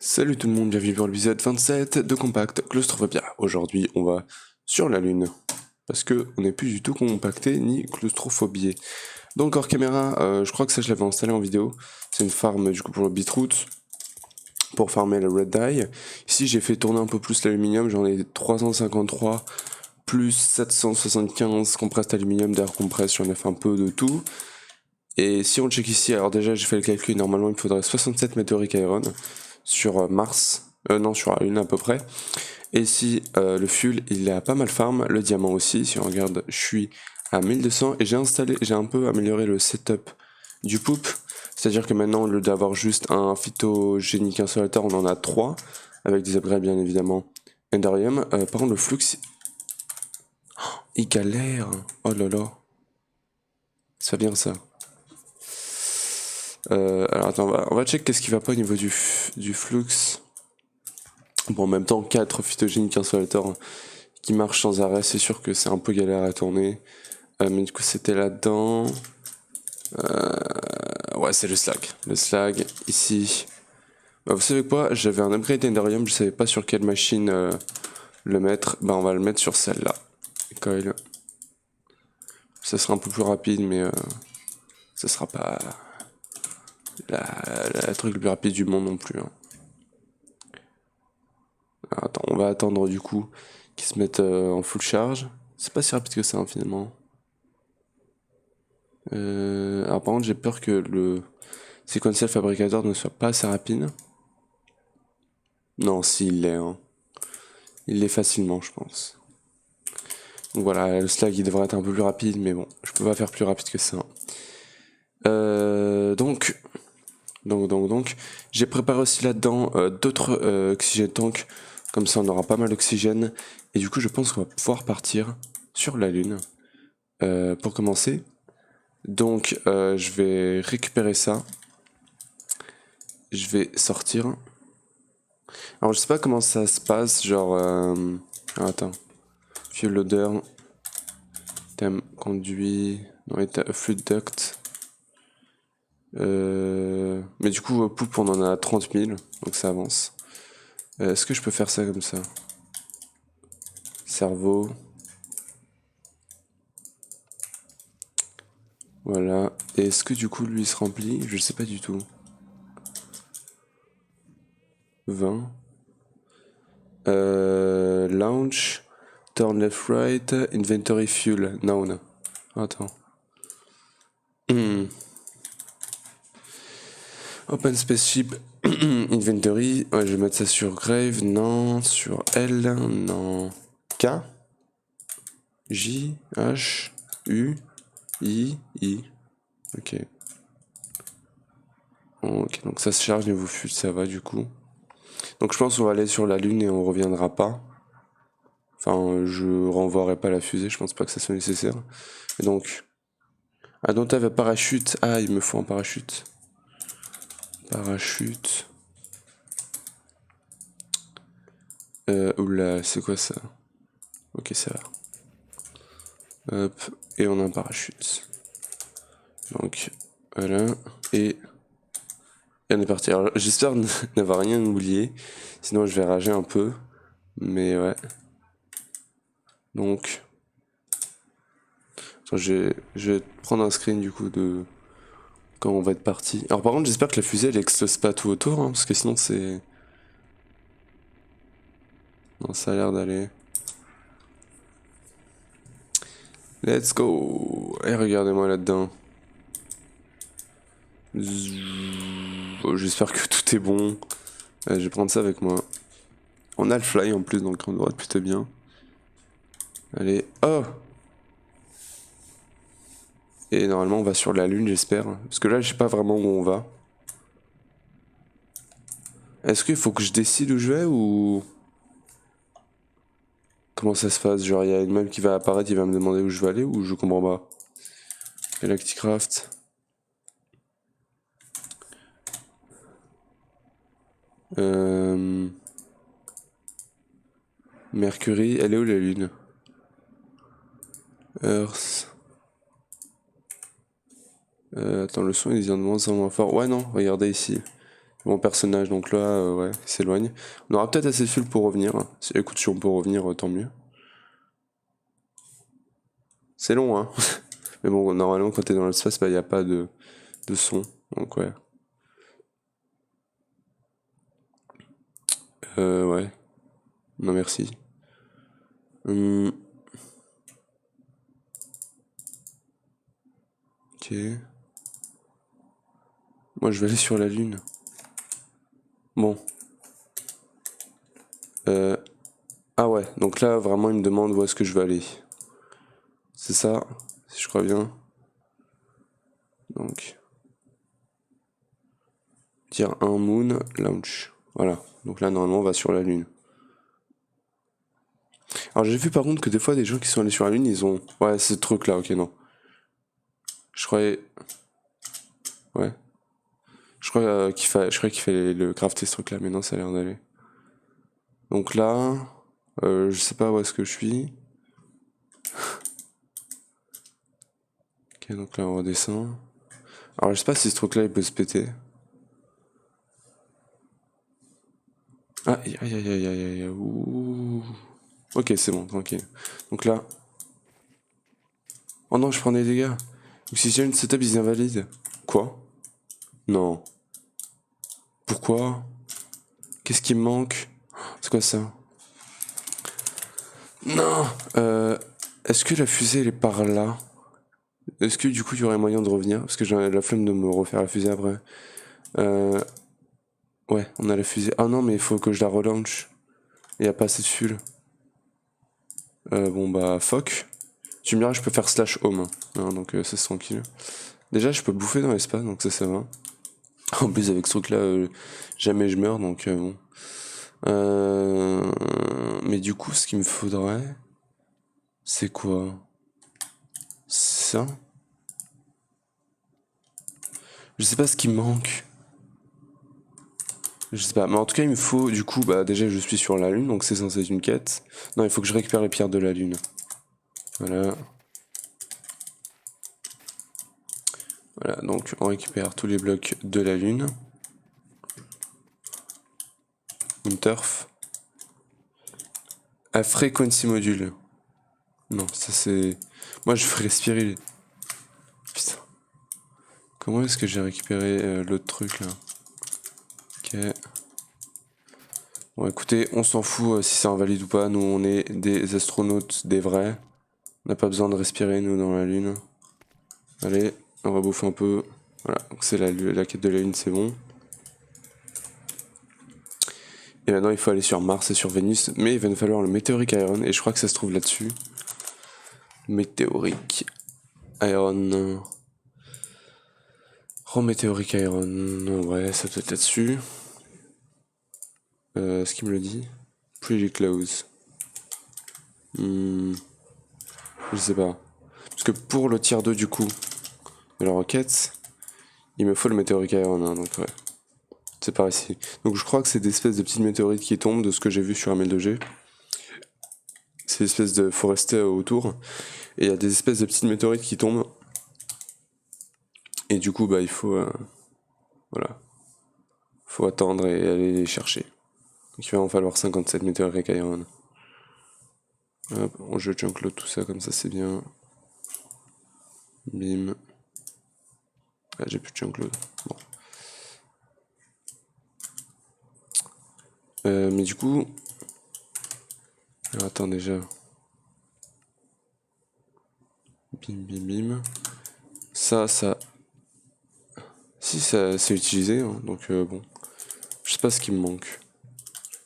Salut tout le monde, bienvenue pour l'épisode 27 de Compact Claustrophobia. Aujourd'hui, on va sur la Lune. Parce que on n'est plus du tout compacté ni claustrophobié. Donc hors caméra, je crois que ça je l'avais installé en vidéo. C'est une farm du coup pour le beetroot. Pour farmer le red dye. Ici j'ai fait tourner un peu plus l'aluminium, j'en ai 353 plus 775 compressed aluminium, d'air compresse, j'en ai fait un peu de tout. Et si on check ici, alors déjà j'ai fait le calcul, normalement il me faudrait 67 météoriques iron sur Mars, non sur la Lune à peu près. Et si le fuel il est à pas mal farm, le diamant aussi, si on regarde je suis à 1200 et j'ai un peu amélioré le setup du poop. C'est-à-dire que maintenant au lieu d'avoir juste un phytogénique insolateur, on en a 3, avec des upgrades bien évidemment. Enderium, par contre le flux, il galère, oh là là, ça vient ça. Alors attends, on va check qu'est-ce qui va pas au niveau du flux. Bon, en même temps, 4 phytogéniques insolateurs qui marchent sans arrêt, c'est sûr que c'est un peu galère à tourner. Mais du coup, c'était là-dedans. Ouais, c'est le slag. Le slag, ici. Bah, vous savez quoi? J'avais un upgrade Enderium, je savais pas sur quelle machine le mettre. Bah, on va le mettre sur celle-là. Coil. Ça sera un peu plus rapide, mais ça sera pas la truc le plus rapide du monde non plus. Hein. Alors, attends, on va attendre du coup qu'ils se mettent en full charge. C'est pas si rapide que ça, hein, finalement. Alors par contre, j'ai peur que le sequential fabricateur ne soit pas assez rapide. Non, si, il l'est. Hein. Il l'est facilement, je pense. Donc voilà, le slag il devrait être un peu plus rapide, mais bon, je peux pas faire plus rapide que ça. Donc, j'ai préparé aussi là-dedans d'autres oxygène tanks, comme ça on aura pas mal d'oxygène. Et du coup, je pense qu'on va pouvoir partir sur la Lune pour commencer. Donc, je vais récupérer ça. Je vais sortir. Alors, je sais pas comment ça se passe, genre. Attends. Fuel loader. Thème conduit. Non, fluid duct. Mais du coup, poupe, on en a 30 000, donc ça avance. Est-ce que je peux faire ça comme ça? Cerveau. Voilà. Et est-ce que du coup, lui, il se remplit? Je sais pas du tout. 20. Launch. Turn left right. Inventory fuel. Non. Attends. Open spaceship. Inventory. Ouais, je vais mettre ça sur Grave. Non. Sur L. Non. K. J. H. U. I. I. Ok. Ok, donc ça se charge niveau fuel, ça va du coup. Donc je pense qu'on va aller sur la Lune et on reviendra pas. Enfin, je renvoierai pas la fusée, je pense pas que ça soit nécessaire. Et donc. Ah, don't have a parachute. Ah, il me faut un parachute. Parachute. Oula, c'est quoi ça? Ok, ça va. Hop, et on a un parachute. Donc, voilà. Et on est parti. Alors, j'espère n'avoir rien oublié. Sinon, je vais rager un peu. Mais ouais. Donc. Attends, je vais prendre un screen du coup de quand on va être parti. Alors, par contre, j'espère que la fusée elle explose pas tout autour. Hein, parce que sinon, c'est. Non, ça a l'air d'aller. Let's go! Et regardez-moi là-dedans. Oh, j'espère que tout est bon. Je vais prendre ça avec moi. On a le fly en plus, donc on devrait être plutôt bien. Allez, oh! Et normalement, on va sur la Lune, j'espère. Parce que là, je sais pas vraiment où on va. Est-ce qu'il faut que je décide où je vais ou. Comment ça se passe? Genre, il y a une map qui va apparaître, il va me demander où je vais aller ou je comprends pas? Galacticraft. Mercury, elle est où la Lune? Earth. Attends, le son il vient de moins en moins fort. Ouais, non, regardez ici. Mon personnage, donc là, ouais, il s'éloigne. On aura peut-être assez de fuel pour revenir. Écoute, si on peut revenir, tant mieux. C'est long, hein. Mais bon, normalement, quand t'es dans l'espace, bah, y a pas de son. Donc, ouais. Ouais. Non, merci. Ok. Moi, je vais aller sur la Lune. Bon. Ah ouais, donc là, vraiment, il me demande où est-ce que je vais aller. C'est ça, si je crois bien. Donc, dire un Moon Launch. Voilà, donc là, normalement, on va sur la Lune. Alors, j'ai vu par contre que des fois, des gens qui sont allés sur la Lune, ils ont... Ouais, ce truc-là, ok, non. Je croyais... Ouais. Je croyais qu'il fallait le crafter ce truc-là, mais non, ça a l'air d'aller. Donc là, je sais pas où est-ce que je suis. Ok, donc là, on redescend. Alors, je sais pas si ce truc-là, il peut se péter. Ah, aïe, aïe, aïe, aïe, aïe, aïe, ouh. Ok, c'est bon, tranquille. Donc là... Oh non, je prends des dégâts. Oxygène, setup is invalide. Quoi? Non. Pourquoi? Qu'est-ce qui me manque? C'est quoi ça? Non. Est-ce que la fusée, elle est par là? Est-ce que du coup, il y aurait moyen de revenir? Parce que j'ai la flemme de me refaire la fusée après. Euh... Ouais, on a la fusée. Ah non, mais il faut que je la relaunch. Il n'y a pas assez de fuel. Bon bah, fuck. Tu me diras, je peux faire slash home. Hein, donc ça, c'est tranquille. Déjà, je peux bouffer dans l'espace, donc ça va. En plus, avec ce truc-là, jamais je meurs, donc bon. Mais du coup, ce qu'il me faudrait, c'est quoi? Ça? Je sais pas ce qui me manque. Je sais pas, mais en tout cas, il me faut, du coup, bah déjà, je suis sur la Lune, donc c'est censé être une quête. Non, il faut que je récupère les pierres de la Lune. Voilà. Voilà, donc on récupère tous les blocs de la Lune. Une turf. A frequency module. Non, ça c'est... Moi, je ferais respirer. Putain. Comment est-ce que j'ai récupéré l'autre truc, là? Ok. Bon, écoutez, on s'en fout si c'est invalide ou pas. Nous, on est des astronautes, des vrais. On n'a pas besoin de respirer, nous, dans la Lune. Allez, on va bouffer un peu. Voilà, donc c'est la quête de la Lune, c'est bon. Et maintenant, il faut aller sur Mars et sur Vénus. Mais il va nous falloir le météorique Iron. Et je crois que ça se trouve là-dessus. Météorique Iron. Oh, météorique Iron. Ouais, ça doit être là-dessus. Ce qu'il me le dit? Pretty close. Je sais pas. Parce que pour le tiers 2 du coup de la roquette, il me faut le météorique Iron, hein, donc ouais. C'est par ici. Donc je crois que c'est des espèces de petites météorites qui tombent de ce que j'ai vu sur ML2G. C'est des espèces de forestiers autour. Et il y a des espèces de petites météorites qui tombent. Et du coup, bah il faut... voilà. Faut attendre et aller les chercher. Donc il va en falloir 57 météorites Iron. Hop, on jeu junkload tout ça comme ça c'est bien. Bim. Ah, j'ai plus de junkload. Bon. Mais du coup... Alors, attends déjà. Bim bim bim. Ça... Si, ça c'est utilisé, hein, donc bon. Je sais pas ce qui me manque.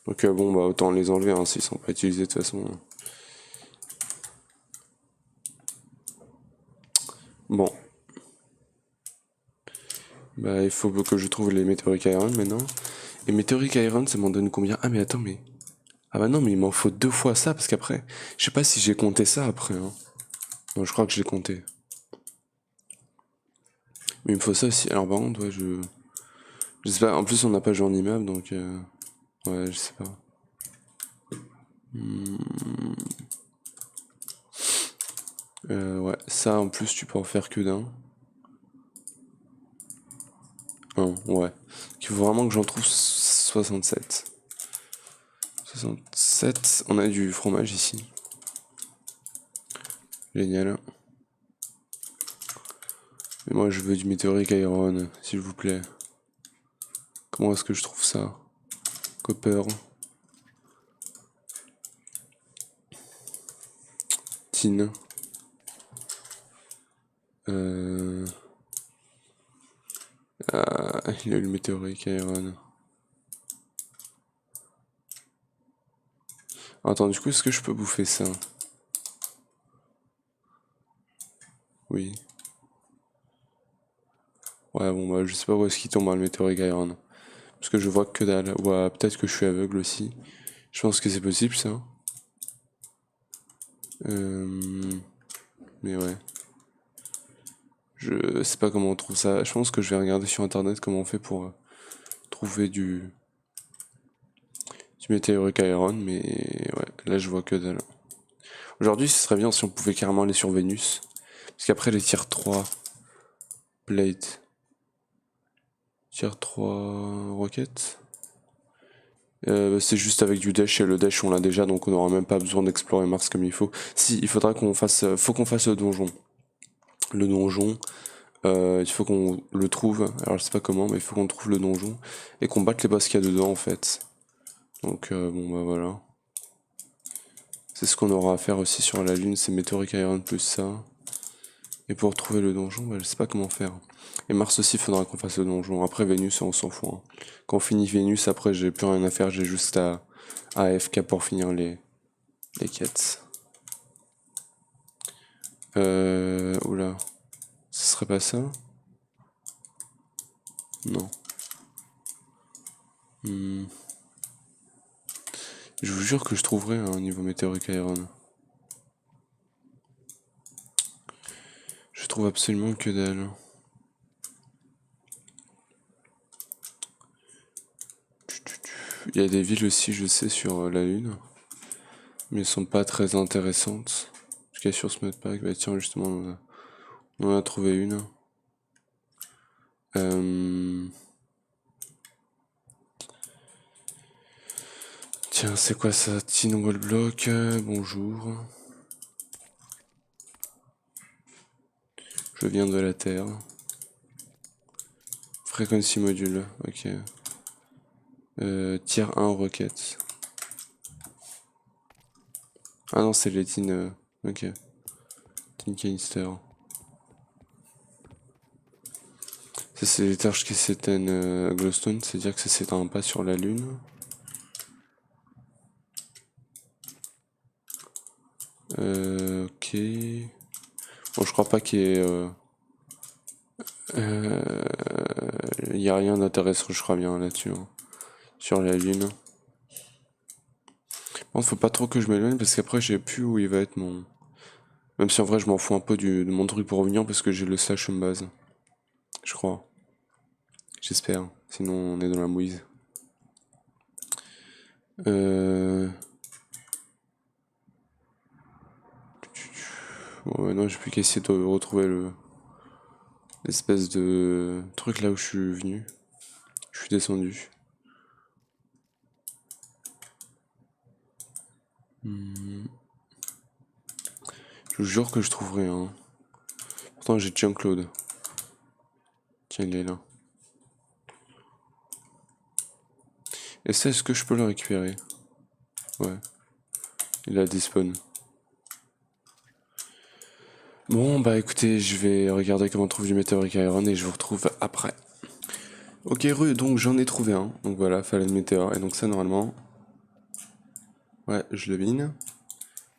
Donc bon, bah autant les enlever, hein, s'ils sont pas utilisés de toute façon. Bon. Bah il faut que je trouve les météoriques Iron maintenant. Et météoriques Iron, ça m'en donne combien? Ah mais attends, mais... Ah bah non, mais il m'en faut 2 fois ça, parce qu'après... Je sais pas si j'ai compté ça après, hein. Non, je crois que je l'ai compté. Mais il me faut ça aussi. Alors par contre, ouais, je... Je sais pas, en plus on n'a pas joué en immeuble, donc... Ouais, je sais pas. Ouais, ça en plus tu peux en faire que d'un. Ouais. Il faut vraiment que j'en trouve 67. 67, on a du fromage ici. Génial. Mais moi je veux du météorique iron, s'il vous plaît. Comment est-ce que je trouve ça? Copper. Tin. Ah, il a eu le météorique iron. Attends, du coup, est-ce que je peux bouffer ça? Oui. Ouais, bon, bah, je sais pas où est-ce qu'il tombe, hein, le météorique iron. Parce que je vois que dalle. Ouais, peut-être que je suis aveugle aussi. Je pense que c'est possible, ça. Mais ouais. Je sais pas comment on trouve ça. Je pense que je vais regarder sur internet comment on fait pour trouver du météorique iron. Mais ouais, là, je vois que dalle. Aujourd'hui, ce serait bien si on pouvait carrément aller sur Vénus. Parce qu'après, les tiers 3 plate. Tier 3 roquettes. C'est juste avec du dash et le dash on l'a déjà donc on n'aura même pas besoin d'explorer Mars comme il faut. Si, il faudra qu'on fasse, faut qu'on fasse le donjon. Le donjon, il faut qu'on le trouve. Alors je sais pas comment, mais il faut qu'on trouve le donjon et qu'on batte les boss qu'il y a dedans en fait. Donc bon bah voilà. C'est ce qu'on aura à faire aussi sur la lune, c'est Meteoric Iron plus ça. Et pour trouver le donjon, bah, je sais pas comment faire. Et Mars aussi, il faudra qu'on fasse le donjon. Après Vénus, on s'en fout, hein. Quand on finit Vénus, après j'ai plus rien à faire, j'ai juste à AFK pour finir les quêtes. Oula. Ce serait pas ça? Non. Je vous jure que je trouverai un niveau météorique Iron. Je trouve absolument que dalle. Il y a des villes aussi, je sais, sur la Lune. Mais elles sont pas très intéressantes. En tout cas sur ce modpack, bah tiens justement on en a trouvé une. Tiens, c'est quoi ça? Tin wall block, bonjour. Je viens de la Terre. Frequency module, ok. Tier 1 rocket. Ah non, c'est les tin. Ok. Tin canister. Ça, c'est les torches qui s'éteignent à glowstone, c'est-à-dire que ça s'éteint pas sur la lune. Ok. Bon, je crois pas qu'il y ait. Il y a rien d'intéressant, je crois bien là-dessus, hein, sur la lune. Bon, faut pas trop que je m'éloigne parce qu'après, j'ai plus où il va être mon. Même si en vrai, je m'en fous un peu de mon truc pour revenir parce que j'ai le slash home base. Je crois. J'espère. Sinon, on est dans la mouise. Bon, maintenant, j'ai plus qu'à essayer de retrouver l'espèce de truc là où je suis venu. Je suis descendu. Je vous jure que je trouverai un. Pourtant, j'ai Jean-Claude. Tiens, il est là. Et ça, est-ce que je peux le récupérer? Ouais. Il a despawn. Bon, bah écoutez, je vais regarder comment on trouve du météorique iron et je vous retrouve après. Ok, donc j'en ai trouvé un. Donc voilà, fallait le météore. Et donc ça, normalement. Ouais, je le mine.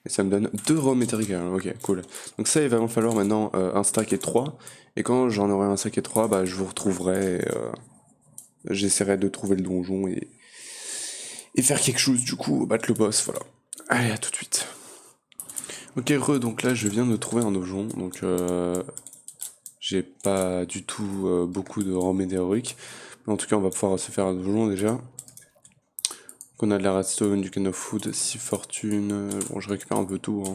Et ça me donne 2 raw météoriques iron. Ok, cool. Donc ça, il va m'en falloir maintenant un stack et 3. Et quand j'en aurai un stack et 3, bah je vous retrouverai. J'essaierai de trouver le donjon et faire quelque chose, du coup, battre le boss, voilà. Allez, à tout de suite. Ok, donc là, je viens de trouver un donjon. Donc j'ai pas du tout beaucoup de raw météoriques. Mais en tout cas, on va pouvoir se faire un donjon déjà. Donc on a de la redstone, du can of food, 6 fortune. Bon, je récupère un peu tout, hein.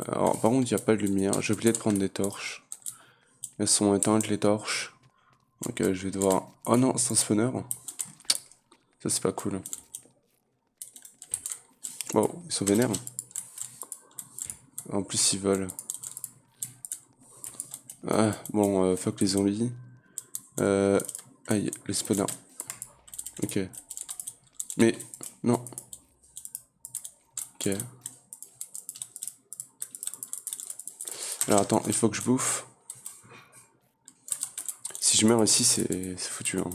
Alors, par contre, il n'y a pas de lumière. J'ai oublié de prendre des torches. Elles sont éteintes, les torches. Ok, je vais devoir... Oh non, c'est un spawner. Ça, c'est pas cool. Wow, ils sont vénères. En plus, ils volent. Ah, bon, fuck les zombies. Aïe, les spawners. Ok. Mais, non. Ok. Alors attends, il faut que je bouffe. Si je meurs ici, c'est foutu. Hein.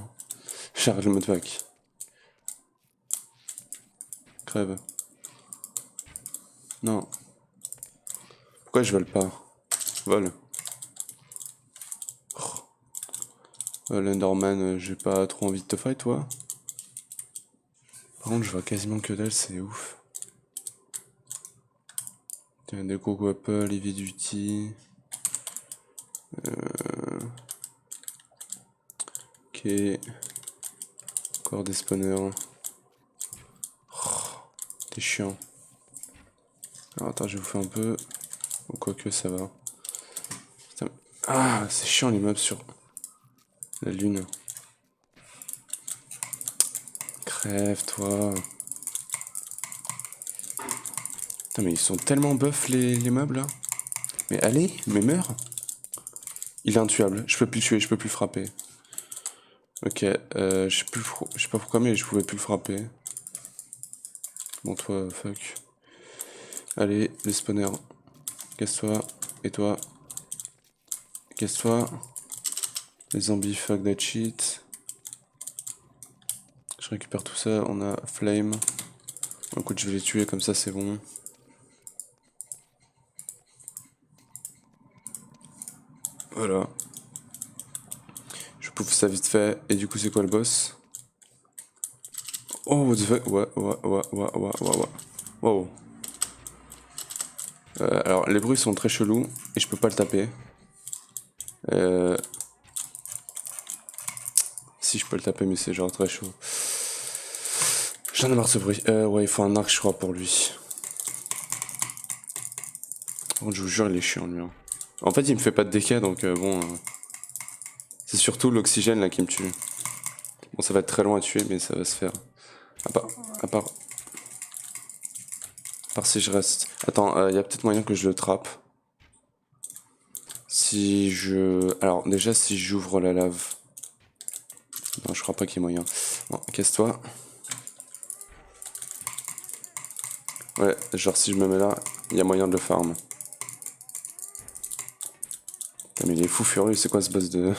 J'arrête le modpack. Crève. Non. Pourquoi je vole pas? Vole. L'Enderman, j'ai pas trop envie de te fight, toi. Par contre, je vois quasiment que dalle, c'est ouf. Tiens, des coco apple, heavy duty. Ok. Encore des spawners. T'es chiant. Alors attends, je vais vous faire un peu. Ou quoique ça va. Putain. Ah, c'est chiant les mobs sur la lune. Crève, toi. Putain, mais ils sont tellement buff les mobs là. Mais allez, mais meurs. Il est intuable. Je peux plus le tuer, je peux plus le frapper. Ok, je sais pas pourquoi, mais je pouvais plus le frapper. Bon, toi, fuck. Allez, les spawners. Casse-toi. Et toi. Casse-toi. Les zombies, fuck that shit. Je récupère tout ça. On a flame. Écoute, je vais les tuer comme ça, c'est bon. Voilà. Je pouffe ça vite fait. Et du coup, c'est quoi le boss? Oh, what the fuck? Ouais. Wow. Alors, les bruits sont très chelous. Et je peux pas le taper. Si, je peux le taper, mais c'est genre très chaud. J'en ai marre de ce bruit. Ouais, il faut un arc, je crois, pour lui. Bon, je vous jure, il est chiant, lui. Hein. En fait, il me fait pas de dégâts, donc bon... C'est surtout l'oxygène, là, qui me tue. Bon, ça va être très loin à tuer, mais ça va se faire. À part si je reste... Attends, y a peut-être moyen que je le trappe. Si je... Alors, déjà, si j'ouvre la lave... Non, je crois pas qu'il y ait moyen. Bon, casse-toi. Ouais, genre si je me mets là, il y a moyen de le farm. Putain, mais il est fou furieux, c'est quoi ce boss de...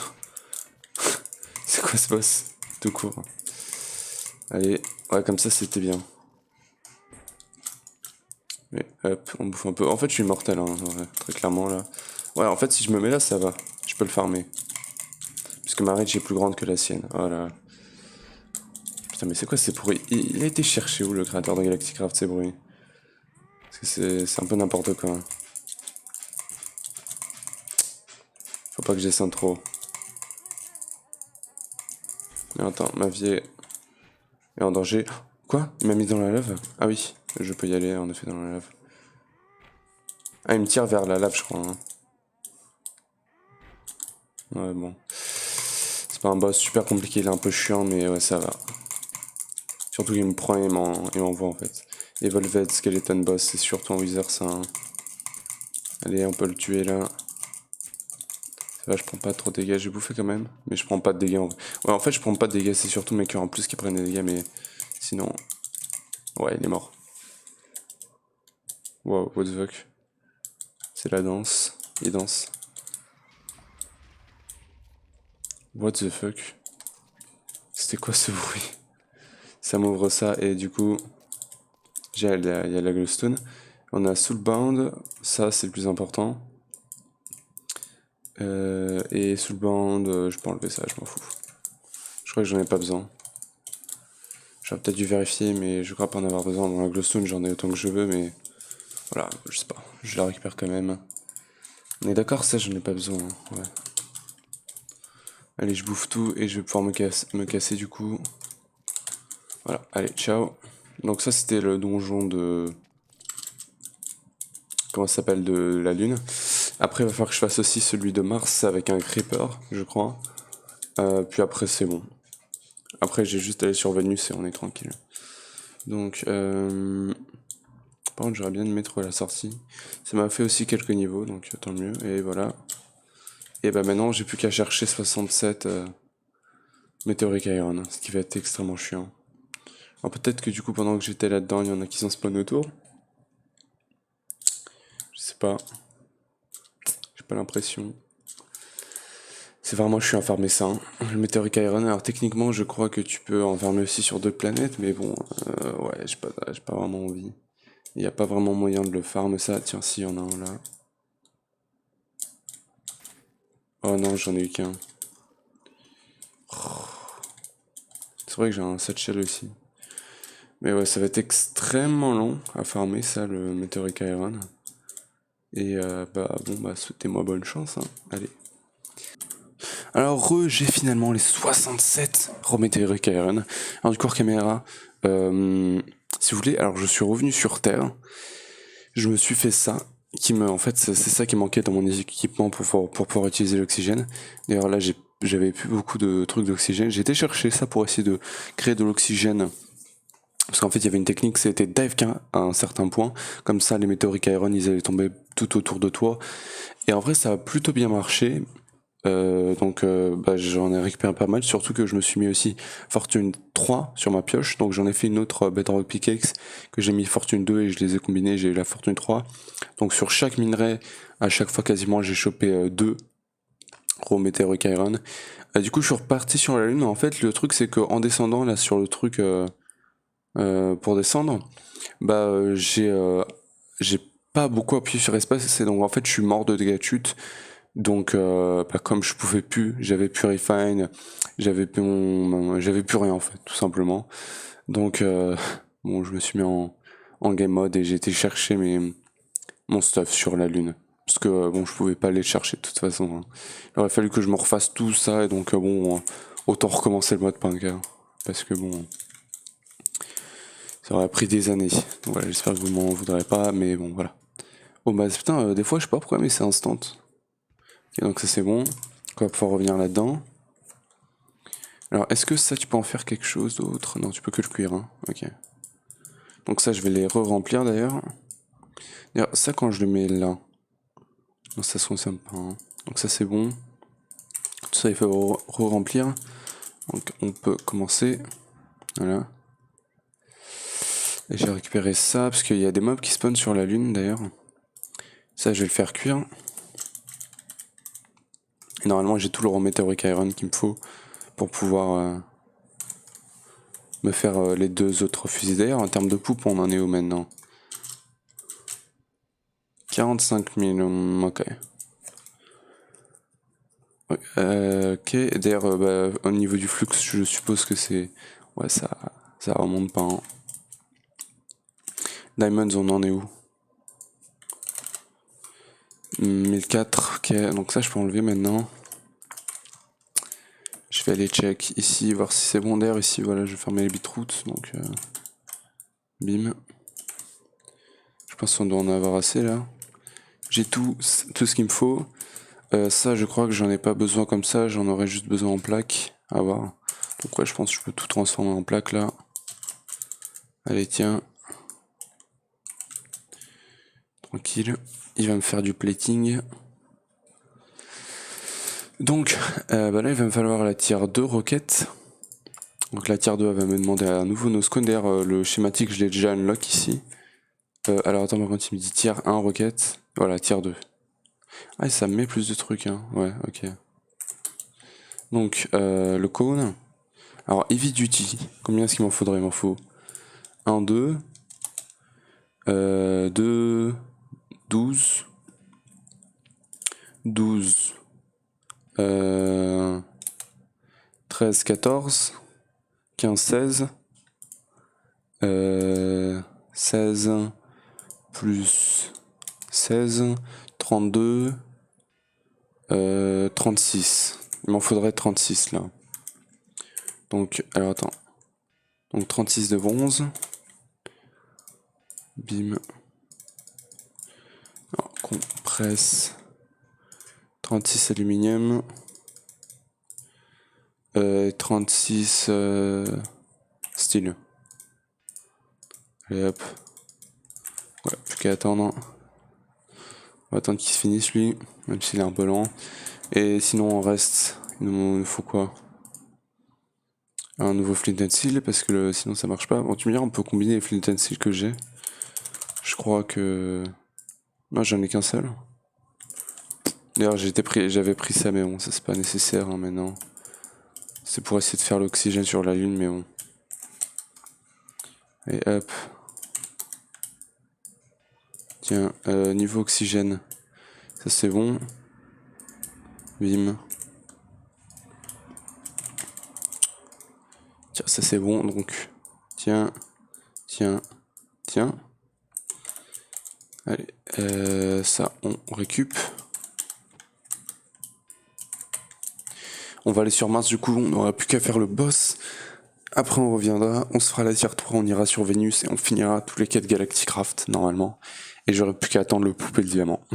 C'est quoi ce boss? Tout court. Allez, ouais, comme ça c'était bien. Mais hop, on bouffe un peu. En fait, je suis mortel, hein, ouais, très clairement là. Ouais, en fait, si je me mets là, ça va. Je peux le farmer. Puisque ma rage est plus grande que la sienne. Voilà. Putain, mais c'est quoi ces bruits? Il a été cherché où le créateur de Galacticraft, ces bruits? Parce que c'est un peu n'importe quoi. Faut pas que je descende trop. Mais attends, ma vie est en danger. Quoi? Il m'a mis dans la lave? Ah oui, je peux y aller en effet dans la lave. Ah, il me tire vers la lave, je crois. Hein. Ouais, bon. C'est pas un boss super compliqué, il est un peu chiant, mais ouais, ça va. Surtout qu'il me prend et m'envoie en fait. Evolved Skeleton Boss, c'est surtout en Wither ça. Hein. Allez, on peut le tuer là. Ça va, je prends pas trop de dégâts, j'ai bouffé quand même. Mais je prends pas de dégâts en vrai. Ouais, en fait, je prends pas de dégâts, c'est surtout mes cœurs en plus qui prennent des dégâts, mais sinon. Ouais, il est mort. Wow, what the fuck. C'est la danse. Il danse. What the fuck. C'était quoi ce bruit? Ça m'ouvre ça et du coup, il y a la glowstone. On a Soulbound, ça c'est le plus important. Et Soulbound, je peux enlever ça, je m'en fous. Je crois que j'en ai pas besoin. J'aurais peut-être dû vérifier, mais je crois pas en avoir besoin. Dans la glowstone, j'en ai autant que je veux, mais voilà, je sais pas. Je la récupère quand même. On est d'accord, ça j'en ai pas besoin. Hein. Ouais. Allez, je bouffe tout et je vais pouvoir me casser du coup. Voilà, allez, ciao. Donc ça c'était le donjon de... Comment ça s'appelle? De la lune. Après il va falloir que je fasse aussi celui de Mars avec un creeper, je crois. Puis après c'est bon. Après j'ai juste allé sur Venus et on est tranquille. Donc par contre j'aurais bien de mettre la sortie. Ça m'a fait aussi quelques niveaux, donc tant mieux. Et voilà. Et bah maintenant j'ai plus qu'à chercher 67 Meteoric Iron, ce qui va être extrêmement chiant. Alors peut-être que du coup pendant que j'étais là-dedans, il y en a qui s'en spawn autour. Je sais pas. J'ai pas l'impression. C'est vraiment chiant à farmer ça. Hein. Le Meteoric Iron, alors techniquement je crois que tu peux en farmer aussi sur d'autres planètes, mais bon, ouais, j'ai pas vraiment envie. Il n'y a pas vraiment moyen de le farm ça. Tiens, si, y en a un là. Oh non, j'en ai eu qu'un. C'est vrai que j'ai un satchel aussi. Mais ouais, ça va être extrêmement long à farmer ça, le Meteoric Iron. Et bah bon, bah souhaitez-moi bonne chance, hein. Allez. Alors j'ai finalement les 67 Meteoric Iron. Alors du corps caméra, si vous voulez, alors je suis revenu sur Terre. Je me suis fait ça. En fait, c'est ça qui manquait dans mon équipement pour pouvoir utiliser l'oxygène. D'ailleurs là, j'avais plus beaucoup de trucs d'oxygène. J'ai été chercher ça pour essayer de créer de l'oxygène. Parce qu'en fait, il y avait une technique, c'était dive à un certain point. Comme ça, les météoriques Iron, ils allaient tomber tout autour de toi. Et en vrai, ça a plutôt bien marché. Donc bah, j'en ai récupéré pas mal, surtout que je me suis mis aussi Fortune 3 sur ma pioche, donc j'en ai fait une autre Bedrock Pickaxe que j'ai mis Fortune 2 et je les ai combinés, j'ai eu la Fortune 3. Donc sur chaque minerai, à chaque fois quasiment j'ai chopé 2 Raw Meteoric Iron. Du coup je suis reparti sur la lune, en fait le truc c'est qu'en descendant là sur le truc pour descendre, bah j'ai pas beaucoup appuyé sur espace, et donc en fait je suis mort de dégâts de chute. Donc, bah, comme je pouvais plus, j'avais plus refine, j'avais plus rien en fait, tout simplement. Donc, bon, je me suis mis en game mode et j'ai été chercher mon stuff sur la lune. Parce que bon, je pouvais pas aller le chercher de toute façon. Hein. Il aurait fallu que je me refasse tout ça et donc bon, autant recommencer le mode punk. Hein, parce que bon, ça aurait pris des années. Donc voilà, j'espère que vous m'en voudrez pas, mais bon, voilà. Bon bah putain, des fois je sais pas pourquoi, mais c'est instant. Ok, donc ça c'est bon. On va pouvoir revenir là-dedans. Alors, est-ce que ça, tu peux en faire quelque chose d'autre? Non, tu peux que le cuire, hein. Ok. Donc ça, je vais les re-remplir d'ailleurs. D'ailleurs, ça, quand je le mets là, non, ça se consomme pas. Hein. Donc ça, c'est bon. Tout ça, il faut re-remplir. Donc on peut commencer. Voilà. Et j'ai récupéré ça, parce qu'il y a des mobs qui spawnent sur la lune d'ailleurs. Ça, je vais le faire cuire. Et normalement, j'ai tout le raw meteoric iron qu'il me faut pour pouvoir me faire les 2 autres fusils. D'ailleurs, en termes de poupe, on en est où maintenant? 45 000, ok. Ok, d'ailleurs, bah, au niveau du flux, je suppose que c'est... Ouais, ça remonte pas. Hein. Diamonds, on en est où? 1004, ok, donc ça je peux enlever maintenant. Je vais aller check ici, voir si c'est bon. D'ailleurs, ici, voilà, je vais fermer les bitroutes, donc... bim. Je pense qu'on doit en avoir assez, là. J'ai tout ce qu'il me faut. Ça, je crois que j'en ai pas besoin comme ça, j'en aurais juste besoin en plaque. À voir. Donc ouais, je pense que je peux tout transformer en plaque, là. Allez, tiens. Tranquille. Il va me faire du plating. Donc, bah là, il va me falloir la tier 2 roquette. Donc la tier 2, elle va me demander à nouveau nos secondaires. Le schématique, je l'ai déjà unlock ici. Alors attends, par contre, il me dit tier 1 roquette. Voilà, tier 2. Ah, ça me met plus de trucs, hein. Ouais, ok. Donc, le cône. Alors, heavy duty. Combien est-ce qu'il m'en faudrait? Il m'en faut 1, 2, 2, 12, 12, 13, 14, 15, 16, 16, plus 16, 32, 36. Il m'en faudrait 36 là. Donc, alors attends. Donc 36 de bronze. Bim. Alors, compresse. 36 aluminium. 36 style. Allez hop. Ouais, plus qu'à attendre. On va attendre qu'il se finisse lui, même s'il est un peu lent. Et sinon on reste, il nous faut quoi? Un nouveau flint and steel parce que sinon ça marche pas. Bon tu me diras, on peut combiner les flint and steel que j'ai. Je crois que... Moi j'en ai qu'un seul. D'ailleurs j'avais pris ça mais bon ça c'est pas nécessaire hein, maintenant. C'est pour essayer de faire l'oxygène sur la lune mais bon. Et hop. Tiens, niveau oxygène. Ça c'est bon. Bim. Tiens, ça c'est bon, donc. Tiens, tiens, tiens. Allez, ça on récup. On va aller sur Mars, du coup, on n'aura plus qu'à faire le boss. Après on reviendra, on se fera la tier 3, on ira sur Vénus et on finira tous les quêtes Galacticraft, normalement. Et j'aurai plus qu'à attendre le poupée le diamant.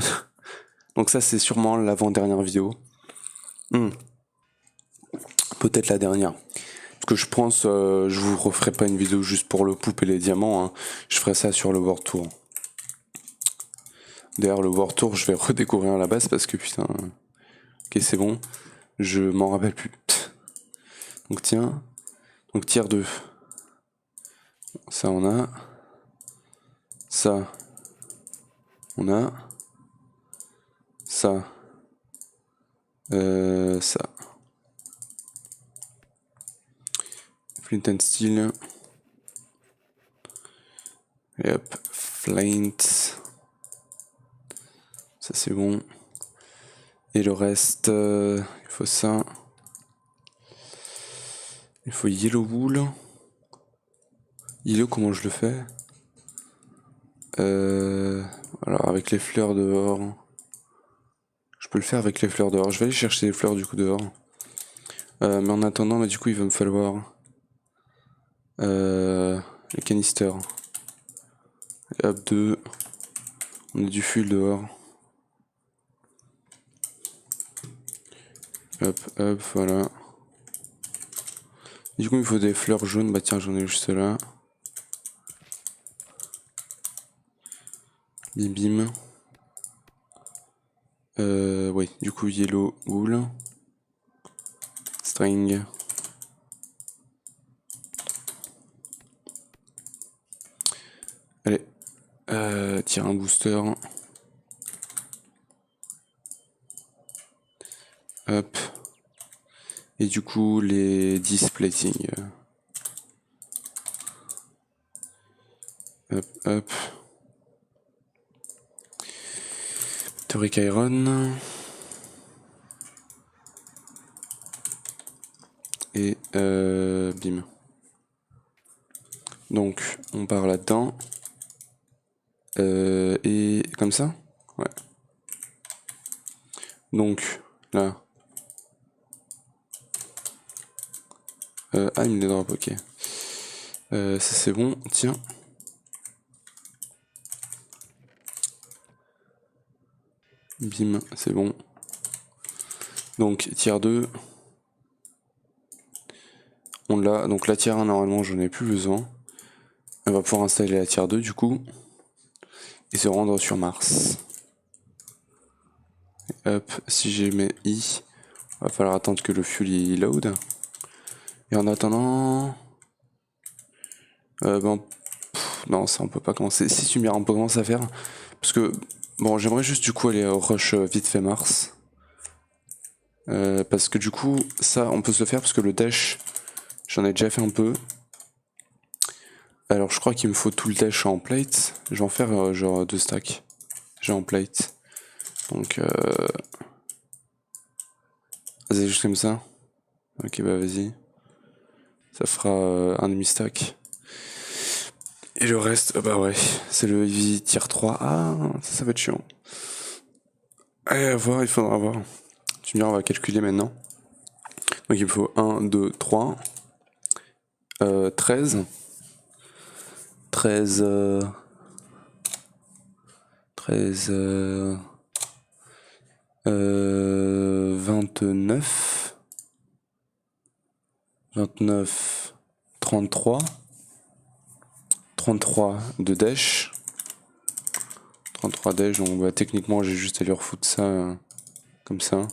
Donc ça c'est sûrement l'avant-dernière vidéo. Peut-être la dernière. Parce que je pense, je vous referai pas une vidéo juste pour le poupe et les diamants, hein. Je ferai ça sur le World Tour. D'ailleurs le World Tour je vais redécouvrir à la base parce que putain... Ok c'est bon, je m'en rappelle plus. Donc tiens, donc tier 2. Ça on a. Ça. On a. Ça. Ça. Flint and Steel. Et hop, Flint. Ça c'est bon. Et le reste, il faut ça. Il faut Yellow Wool. Yellow, comment je le fais? Alors avec les fleurs dehors. Je peux le faire avec les fleurs dehors. Je vais aller chercher les fleurs du coup dehors. Mais en attendant, du coup il va me falloir les canisters. Et hop, 2. On a du fuel dehors. Hop, hop, voilà. Du coup il me faut des fleurs jaunes. Bah tiens, j'en ai juste là. Bim bim. Oui, du coup yellow wool. String. Allez, tire un booster. Hop. Et du coup les 10 plating. Hop, hop. Toric Iron. Et bim. Donc on part là-dedans. Et comme ça? Ouais. Donc là. Ah il me les drop, ok. Ça c'est bon, tiens. Bim, c'est bon. Donc tier 2. On l'a. Donc la tier 1 normalement j'en ai plus besoin. On va pouvoir installer la tier 2 du coup. Et se rendre sur Mars. Et hop, si j'ai mes I, va falloir attendre que le fuel il load. Et en attendant... bon, non ça on peut pas commencer. Si tu me diras on peut commencer à faire. Parce que bon j'aimerais juste du coup aller au rush vite fait Mars. Parce que du coup ça on peut se le faire parce que le dash j'en ai déjà fait un peu. Alors je crois qu'il me faut tout le dash en plate. Je vais en faire genre 2 stacks. J'ai en plate. Donc vas-y juste comme ça. Ok bah vas-y. Ça fera un demi-stack. Et le reste, bah ouais, c'est le heavy tier 3. Ah, ça va être chiant. Allez, à voir, il faudra voir. Tu me diras, on va calculer maintenant. Donc il me faut 1, 2, 3. 13. 13. 13. 29. 29, 33. 33 de dash. 33 dash, donc bah, techniquement j'ai juste à lui refoutre ça comme ça.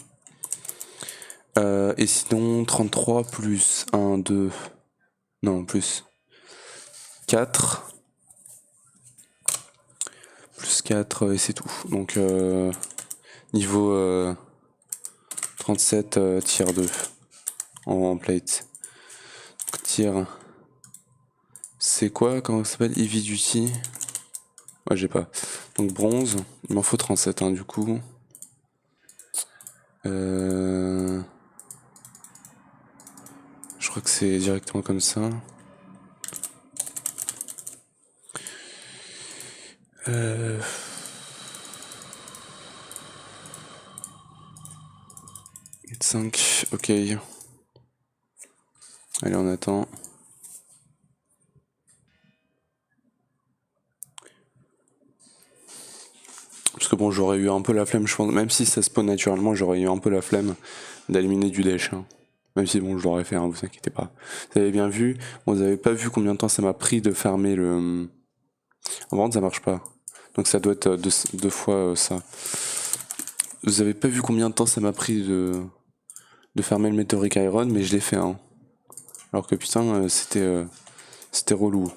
Et sinon 33 plus 1, 2. Non, plus 4. Plus 4 et c'est tout. Donc niveau 37 tier 2 en plate. Donc, tier. C'est quoi? Comment ça s'appelle? Heavy Duty. Ouais, j'ai pas. Donc bronze. Il m'en faut 37 hein, du coup. Je crois que c'est directement comme ça. Euh... 5, ok. Allez, on attend. Parce que bon, j'aurais eu un peu la flemme, je pense. Même si ça spawn naturellement, j'aurais eu un peu la flemme d'éliminer du dash. Hein. Même si bon, je l'aurais fait, hein, vous inquiétez pas. Vous avez bien vu. Bon, vous avez pas vu combien de temps ça m'a pris de fermer le... En vrai, ça marche pas. Donc ça doit être deux fois ça. Vous avez pas vu combien de temps ça m'a pris de fermer le Meteoric Iron, mais je l'ai fait. Hein. Alors que putain, c'était relou.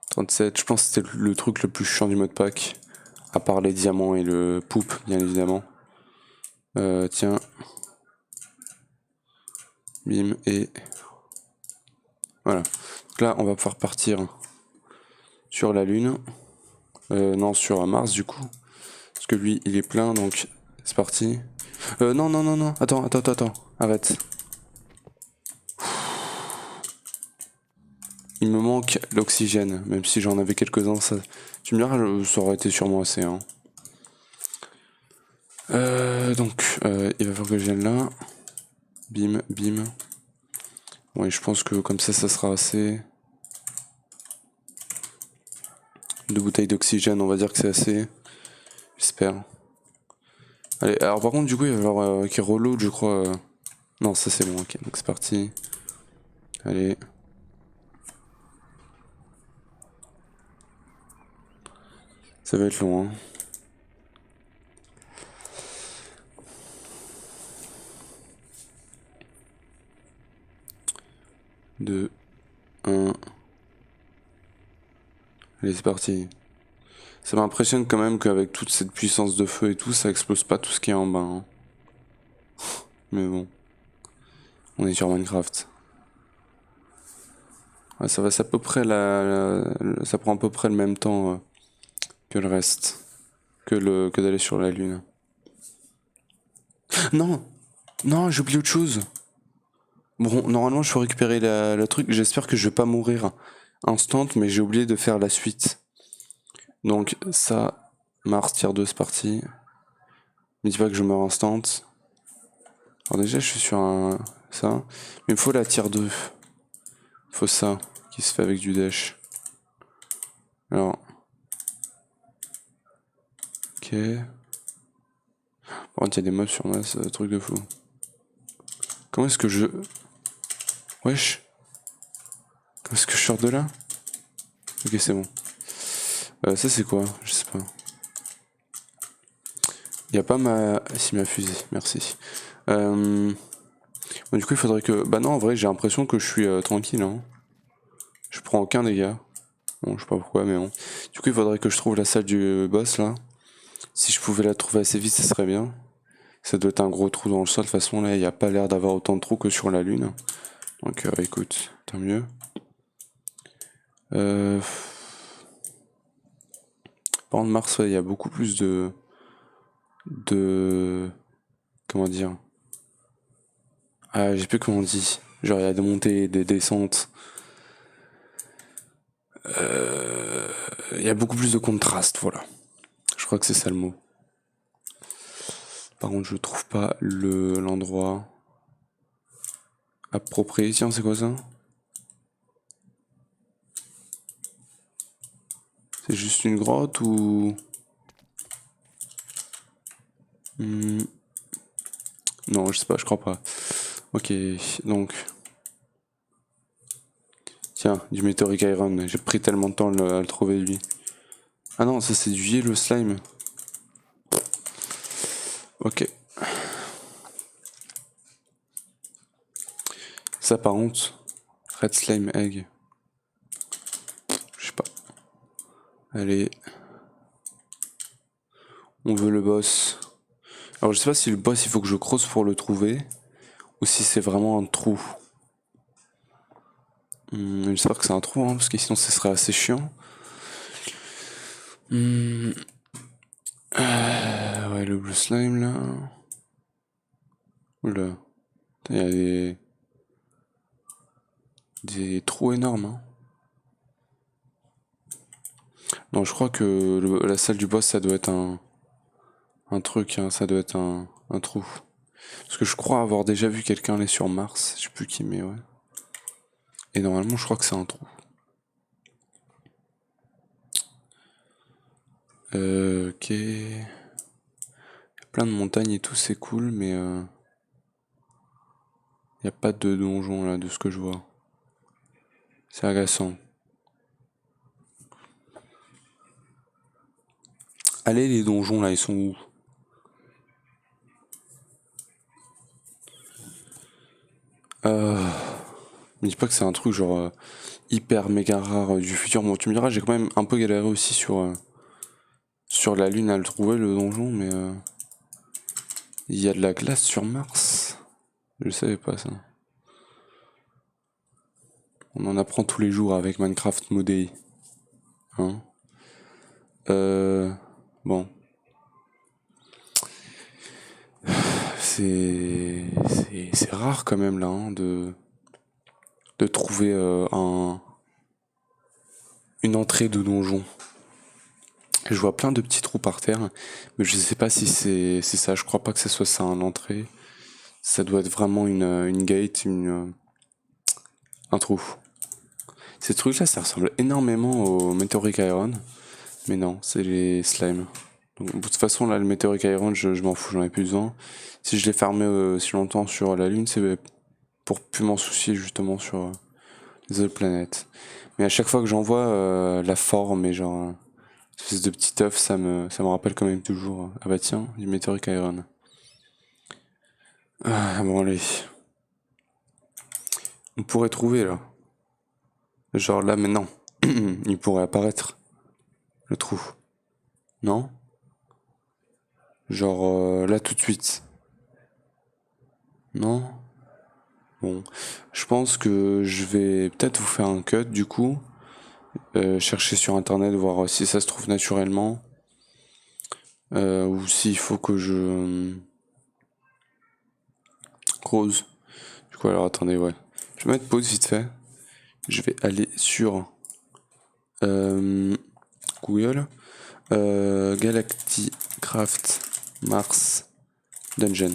37, je pense que c'était le truc le plus chiant du mode pack. À part les diamants et le poupe, bien évidemment. Tiens. Bim, et... Voilà. Donc là, on va pouvoir partir sur la Lune. Non, sur Mars, du coup. Parce que lui, il est plein, donc c'est parti. Non, non, non, non. Attends. Arrête. Il me manque l'oxygène, même si j'en avais quelques-uns. Ça... Tu me diras, ça aurait été sûrement assez. Hein. Donc, il va falloir que je vienne là. Bim, bim. Ouais, je pense que comme ça sera assez. 2 bouteilles d'oxygène, on va dire que c'est assez. J'espère. Allez, alors par contre, du coup, il va falloir qu'il reload, je crois. Non, ça c'est bon, ok, donc c'est parti. Allez. Ça va être long, hein. Deux, un. Allez, c'est parti. Ça m'impressionne quand même qu'avec toute cette puissance de feu et tout, ça explose pas tout ce qui est en bas. Hein. Mais bon. On est sur Minecraft. Ouais, ça va, c'est à peu près ça prend à peu près le même temps que le reste. Que d'aller sur la Lune. Non! Non, j'ai oublié autre chose. Bon, normalement, je faut récupérer le truc. J'espère que je vais pas mourir instant, mais j'ai oublié de faire la suite. Donc, ça, Mars tier 2, c'est parti. Me dis pas que je meurs instant. Alors, déjà, je suis sur ça. Mais il me faut la tier 2. Il faut ça, qui se fait avec du dash. Alors. Ok. Par contre, il y a des mobs sur moi, c'est un truc de fou. Comment est-ce que je. Wesh. Comment est-ce que je sors de là? Ok, c'est bon. Ça, c'est quoi? Je sais pas. Il y a pas ma fusée, merci. Bon, du coup, il faudrait que... Bah non, en vrai, j'ai l'impression que je suis tranquille. Hein. Je prends aucun dégât. Bon, je sais pas pourquoi, mais bon. Du coup, il faudrait que je trouve la salle du boss, là. Si je pouvais la trouver assez vite, ça serait bien. Ça doit être un gros trou dans le sol. De toute façon, là, il n'y a pas l'air d'avoir autant de trous que sur la Lune. Donc, écoute, tant mieux. Par contre, Mars, il y a beaucoup plus de... Comment dire? Ah, j'ai plus comment on dit. Genre, il y a des montées, des descentes. Il y a beaucoup plus de contraste, voilà. Je crois que c'est ça le mot. Par contre, je trouve pas l'endroit approprié. Tiens, c'est quoi ça? C'est juste une grotte ou... Non, je sais pas, je crois pas. Ok, donc... Tiens, du Meteoric Iron. J'ai pris tellement de temps à le trouver, lui. Ah non, ça c'est du Yellow Slime. Ok. Ça par contre... Red Slime Egg. Je sais pas. Allez. On veut le boss. Alors je sais pas si le boss il faut que je creuse pour le trouver. Ou si c'est vraiment un trou. J'espère que c'est un trou, hein, parce que sinon ce serait assez chiant. Ouais, le blue slime là. Oula. Il y a des trous énormes. Hein. Non, je crois que la salle du boss ça doit être un truc, hein, ça doit être un trou. Parce que je crois avoir déjà vu quelqu'un aller sur Mars, je sais plus qui, mais ouais. Et normalement, je crois que c'est un trou. Ok. Il y a plein de montagnes et tout, c'est cool, mais il n'y a pas de donjon là, de ce que je vois. C'est agaçant. Allez, les donjons là, ils sont où? Me dis pas que c'est un truc genre hyper méga rare du futur. Bon, tu me diras, j'ai quand même un peu galéré aussi sur la Lune à le trouver, le donjon, mais il y a de la glace sur Mars. Je savais pas ça. On en apprend tous les jours avec Minecraft Modé. Hein bon. C'est rare quand même là, hein, de trouver une entrée de donjon. Je vois plein de petits trous par terre, mais je sais pas si c'est ça. Je crois pas que ce soit ça, une entrée. Ça doit être vraiment une gate, un trou. Ces trucs-là, ça ressemble énormément au Meteoric Iron, mais non, c'est les slimes. Donc, de toute façon, là, le Meteoric Iron, je m'en fous, j'en ai plus besoin. Si je l'ai fermé si longtemps sur la Lune, c'est pour plus m'en soucier justement sur les autres planètes. Mais à chaque fois que j'en vois la forme et genre cette espèce de petit œuf, ça me rappelle quand même toujours. Ah bah tiens, du Meteoric Iron. Ah bon allez. On pourrait trouver là. Genre là maintenant. Il pourrait apparaître. Le trou. Non? Genre là tout de suite. Non? Bon. Je pense que je vais peut-être vous faire un cut du coup. Chercher sur internet, voir si ça se trouve naturellement. Ou s'il faut que je creuse. Du coup alors attendez, ouais. Je vais mettre pause vite fait. Je vais aller sur Google. Galacticraft Mars Dungeon.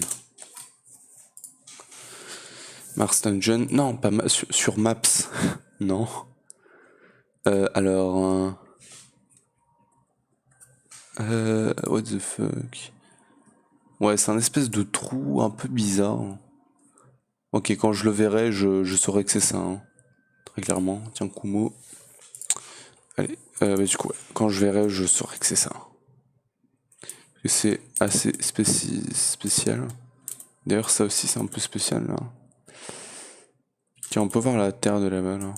Mars Dungeon. Non, pas sur Maps. Non. Alors. What the fuck. Ouais, c'est un espèce de trou un peu bizarre. Ok, quand je le verrai, je saurai que c'est ça. Hein. Très clairement. Tiens, Kumo. Allez. Bah, du coup, ouais. Quand je verrai, je saurai que c'est ça. C'est assez spécial. D'ailleurs, ça aussi, c'est un peu spécial là. Tiens, on peut voir la terre de là-bas là.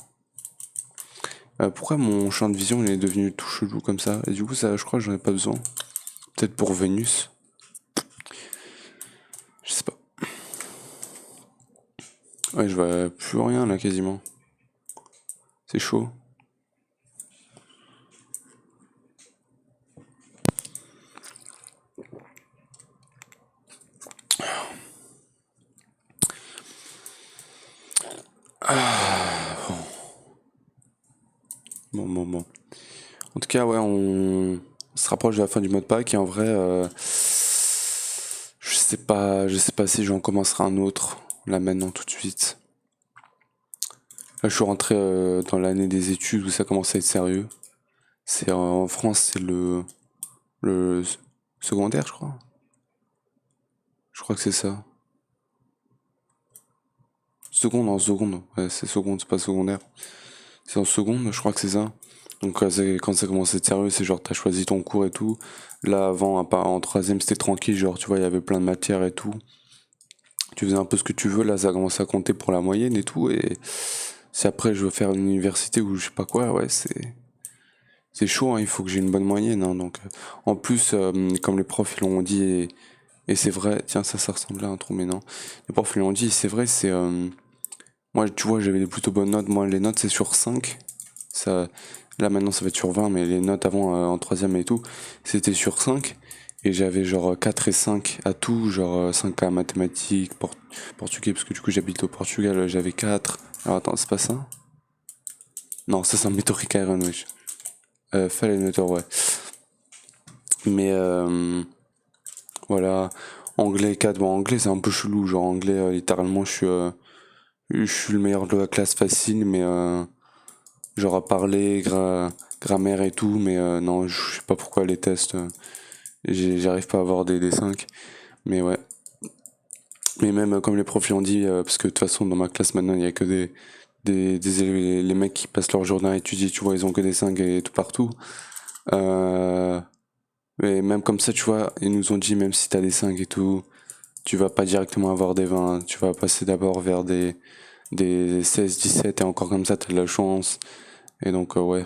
Pourquoi mon champ de vision il est devenu tout chelou comme ça? Et du coup, ça, je crois que j'en ai pas besoin. Peut-être pour Vénus. Je sais pas. Ouais, je vois plus rien là quasiment. C'est chaud. Bon. En tout cas, ouais, on se rapproche de la fin du mode pack et en vrai, je sais pas si j'en commencerai un autre là maintenant tout de suite. Là, je suis rentré dans l'année des études où ça commence à être sérieux. C'est en France, c'est le secondaire, je crois. Je crois que c'est ça. Seconde, en seconde. Ouais, c'est seconde, c'est pas secondaire. C'est en seconde, je crois que c'est ça. Donc quand ça commence à être sérieux, c'est genre t'as choisi ton cours et tout. Là avant, en troisième, c'était tranquille, genre tu vois, il y avait plein de matières et tout. Tu faisais un peu ce que tu veux, là ça commence à compter pour la moyenne et tout. Et si après je veux faire une université ou je sais pas quoi, ouais, c'est chaud, hein, il faut que j'ai une bonne moyenne. Hein, donc en plus, comme les profs ils l'ont dit, et c'est vrai, tiens ça ressemble à un trou, mais non. Les profs ils l'ont dit, c'est vrai, c'est... moi tu vois, j'avais des plutôt bonnes notes, moi les notes c'est sur 5. Ça, là maintenant ça va être sur 20, mais les notes avant en troisième et tout, c'était sur 5. Et j'avais genre 4 et 5 à tout, genre 5 à mathématiques, portugais, parce que du coup j'habite au Portugal, j'avais 4. Alors attends, c'est pas ça? Non, ça c'est un Metoric Iron, wesh. Fallenauter, ouais. Mais voilà, anglais 4, bon anglais c'est un peu chelou, genre anglais littéralement je suis le meilleur de la classe facile, mais genre à parler, grammaire et tout, mais non, je sais pas pourquoi les tests, j'arrive pas à avoir des 5, mais ouais. Mais même comme les profs l'ont dit, parce que de toute façon dans ma classe maintenant il y a que des élèves, les mecs qui passent leur journée à étudier, tu vois, ils ont que des 5 et tout partout. Euh, mais même comme ça, tu vois, ils nous ont dit même si t'as des 5 et tout, tu vas pas directement avoir des 20, tu vas passer d'abord vers des 16, 17 et encore comme ça t'as de la chance. Et donc ouais.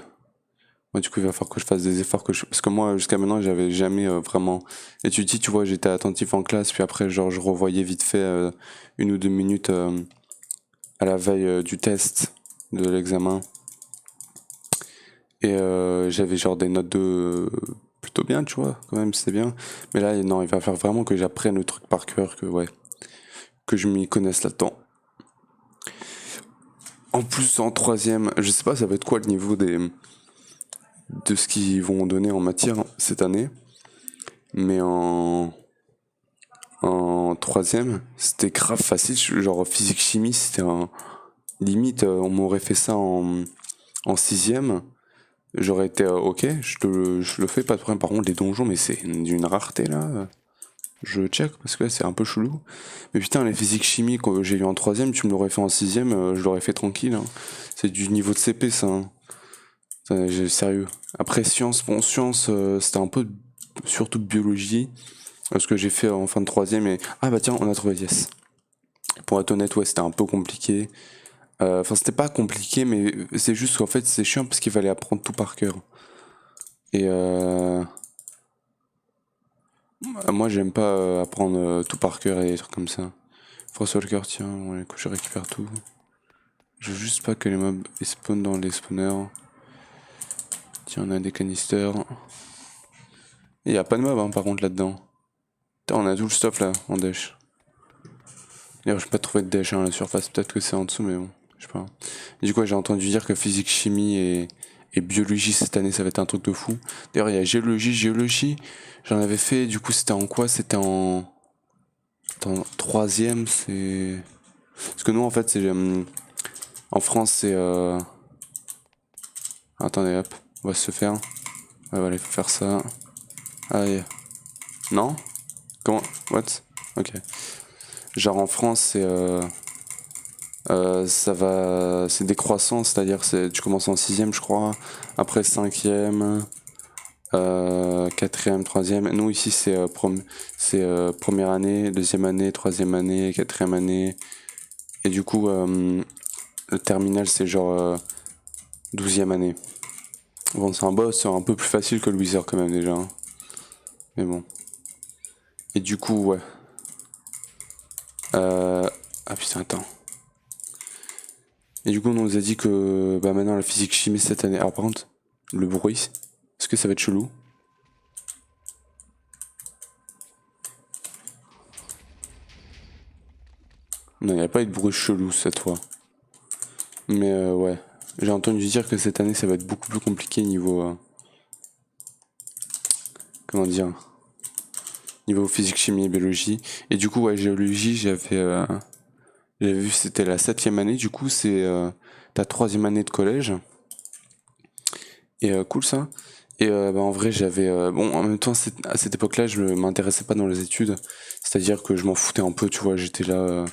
Moi, du coup, il va falloir que je fasse des efforts parce que moi, jusqu'à maintenant, j'avais jamais vraiment étudié, tu vois, j'étais attentif en classe, puis après, genre, je revoyais vite fait 1 ou 2 minutes à la veille du test de l'examen. Et j'avais genre des notes de plutôt bien, tu vois, quand même, c'est bien. Mais là, non, il va falloir vraiment que j'apprenne le truc par cœur, que ouais, que je m'y connaisse là-dedans. En plus, en troisième, je sais pas, ça va être quoi le niveau de ce qu'ils vont donner en matière cette année. Mais en troisième, c'était grave facile, genre physique-chimie, c'était un... Limite, on m'aurait fait ça en sixième, j'aurais été ok, je le fais, pas de problème. Par contre, les donjons, mais c'est d'une rareté là. Je check parce que là, c'est un peu chelou. Mais putain, les physiques-chimie que j'ai eu en troisième, tu me l'aurais fait en sixième, je l'aurais fait tranquille. Hein. C'est du niveau de CP ça. Hein. Sérieux. Après sciences, bon sciences, c'était un peu surtout de biologie. Ce que j'ai fait en fin de troisième et... Ah bah tiens, on a trouvé yes. Pour être honnête, ouais, c'était un peu compliqué. Enfin, c'était pas compliqué, mais c'est juste qu'en fait, c'est chiant parce qu'il fallait apprendre tout par cœur. Et moi, j'aime pas apprendre tout par cœur et des trucs comme ça. François le cœur, tiens, ouais, que je récupère tout. Je veux juste pas que les mobs spawnent dans les spawners. Tiens, on a des canisters. Et y a pas de mob, hein, par contre, là-dedans. Putain, on a tout le stuff là, en dash. D'ailleurs, je peux pas trouver de dash hein, à la surface, peut-être que c'est en dessous, mais bon, je sais pas. Et du coup, j'ai entendu dire que physique, chimie et biologie cette année, ça va être un truc de fou. D'ailleurs, il y a géologie, j'en avais fait, du coup, c'était en quoi? C'était en troisième, c'est... Parce que nous, en fait, c'est... en France, c'est... Attendez, hop, on va se faire. Ouais, voilà, il faut faire ça. Allez. Non? Comment? What? Ok. Genre en France, c'est... ça va, c'est décroissant, c'est-à-dire tu commences en sixième, je crois, après cinquième, quatrième, troisième. Nous ici première année, deuxième année, troisième année, quatrième année, et du coup le terminal c'est genre 12e année. Bon, c'est un boss, c'est un peu plus facile que le Wizard quand même déjà, hein. Mais bon. Et du coup ouais. Ah putain attends. Et du coup, on nous a dit que bah, maintenant la physique chimie cette année. Alors, par contre, le bruit, est-ce que ça va être chelou? Non, il n'y a pas eu de bruit chelou cette fois. Mais ouais, j'ai entendu dire que cette année ça va être beaucoup plus compliqué niveau. Comment dire? Niveau physique, chimie et biologie. Et du coup, ouais, géologie, j'avais vu c'était la 7e année, du coup, c'est ta 3e année de collège. Et cool ça. Et bah, en vrai, j'avais. Bon, en même temps, à cette époque-là, je m'intéressais pas dans les études. C'est-à-dire que je m'en foutais un peu, tu vois, j'étais là.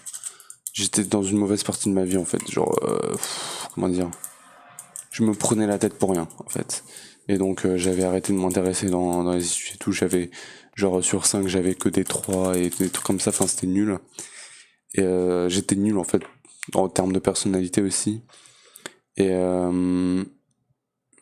J'étais dans une mauvaise partie de ma vie en fait, genre, comment dire, je me prenais la tête pour rien en fait. Et donc j'avais arrêté de m'intéresser dans les études et tout, j'avais, genre sur 5 j'avais que des 3 et des trucs comme ça, enfin c'était nul. Et j'étais nul en fait, en termes de personnalité aussi. Et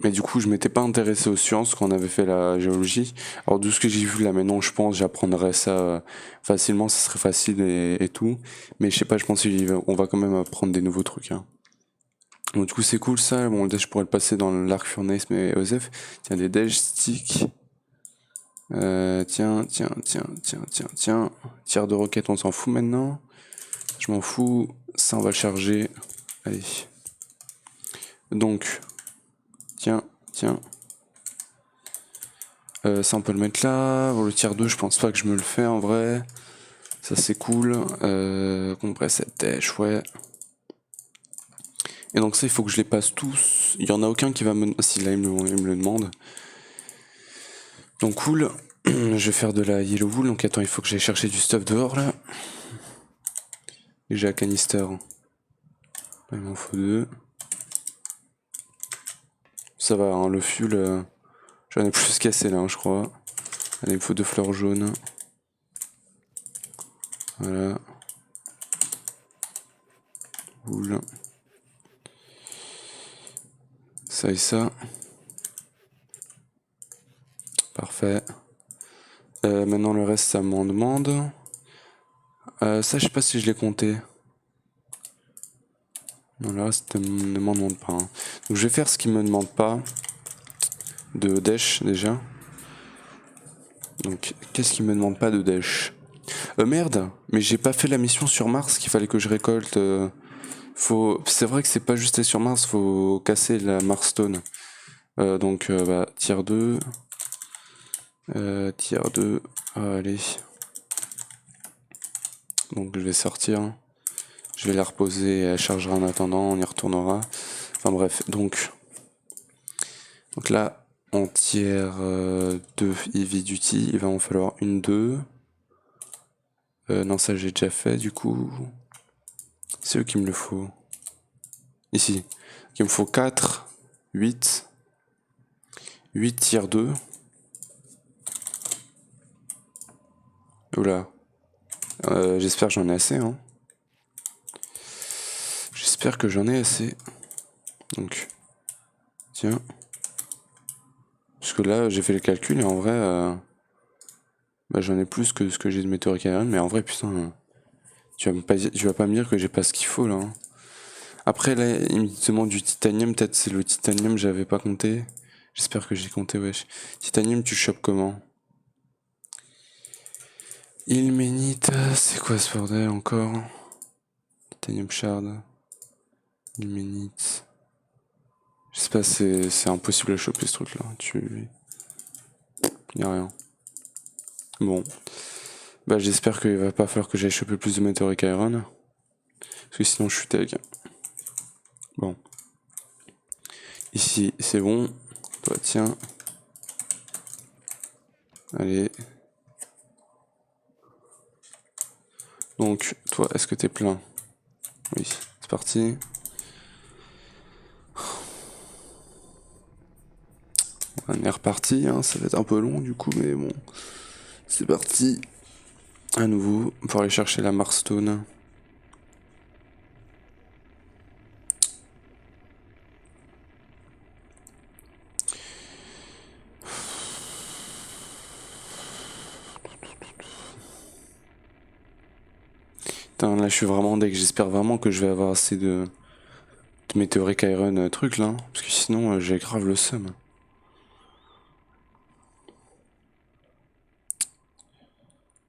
mais du coup, je m'étais pas intéressé aux sciences quand on avait fait la géologie. Alors, de ce que j'ai vu là maintenant, je pense j'apprendrais ça facilement, ça serait facile et tout. Mais je sais pas, je pense qu'on va quand même apprendre des nouveaux trucs. Hein. Donc, du coup, c'est cool ça. Bon, le dash, je pourrais le passer dans l'arc Furnace, mais Osef, tiens, des dash sticks. Tiens. Tir de roquette, on s'en fout maintenant. Je m'en fous. Ça, on va le charger. Allez. Donc, tiens. Ça on peut le mettre là. Pour le tiers 2 je pense pas que je me le fais en vrai. Ça c'est cool. Compresse cette dèche, ouais. Et donc ça il faut que je les passe tous. Il y en a aucun qui va me... Si là il me le demande. Donc cool. Je vais faire de la yellow wool. Donc attends, il faut que j'aille chercher du stuff dehors là. Déjà canister. Là, il m'en faut 2. Ça va, hein, le fuel... J'en ai plus cassé là, hein, je crois. Allez, il me faut 2 fleurs jaunes. Voilà. Wool. Ça et ça. Parfait. Maintenant le reste ça m'en demande. Ça je sais pas si je l'ai compté. Non, le reste ne m'en demande pas. Hein. Donc je vais faire ce qu'il me demande pas. De dash déjà. Donc qu'est-ce qu'il me demande pas de dash? Merde, mais j'ai pas fait la mission sur Mars qu'il fallait que je récolte. C'est vrai que c'est pas juste aller sur Mars, faut casser la Mars Stone. Donc bah, tier 2. Tier 2. Allez. Donc je vais sortir. Je vais la reposer, elle chargera en attendant, on y retournera. Enfin bref, donc là, en tiers 2 heavy duty, il va en falloir une 2. Non, ça j'ai déjà fait du coup. C'est eux qui me le faut. Ici. Il me faut 4, 8. 8 tiers 2. Oula. J'espère que j'en ai assez. Hein. J'espère que j'en ai assez. Donc, tiens. Parce que là, j'ai fait le calcul et en vrai, bah, j'en ai plus que ce que j'ai de météorique iron. Mais en vrai, putain, tu vas pas me dire que j'ai pas ce qu'il faut là. Hein. Après, là, il me demande du titanium. Peut-être c'est le titanium, j'avais pas compté. J'espère que j'ai compté, wesh. Titanium, tu chopes comment? Ilménite, c'est quoi ce bordel encore? Titanium shard. Ilménite. Je sais pas, c'est impossible à choper ce truc là. Y'a rien. Bon. Bah j'espère qu'il va pas falloir que j'aille choper plus de météorique iron. Parce que sinon je suis tag. Bon. Ici c'est bon. Toi tiens. Allez. Donc toi est-ce que t'es plein? Oui, c'est parti. On est reparti, hein. Ça va être un peu long du coup mais bon. C'est parti. À nouveau pour aller chercher la Marstone. Putain, là je suis vraiment deg, j'espère vraiment que je vais avoir assez de météorique iron truc là, parce que sinon j'ai grave le seum.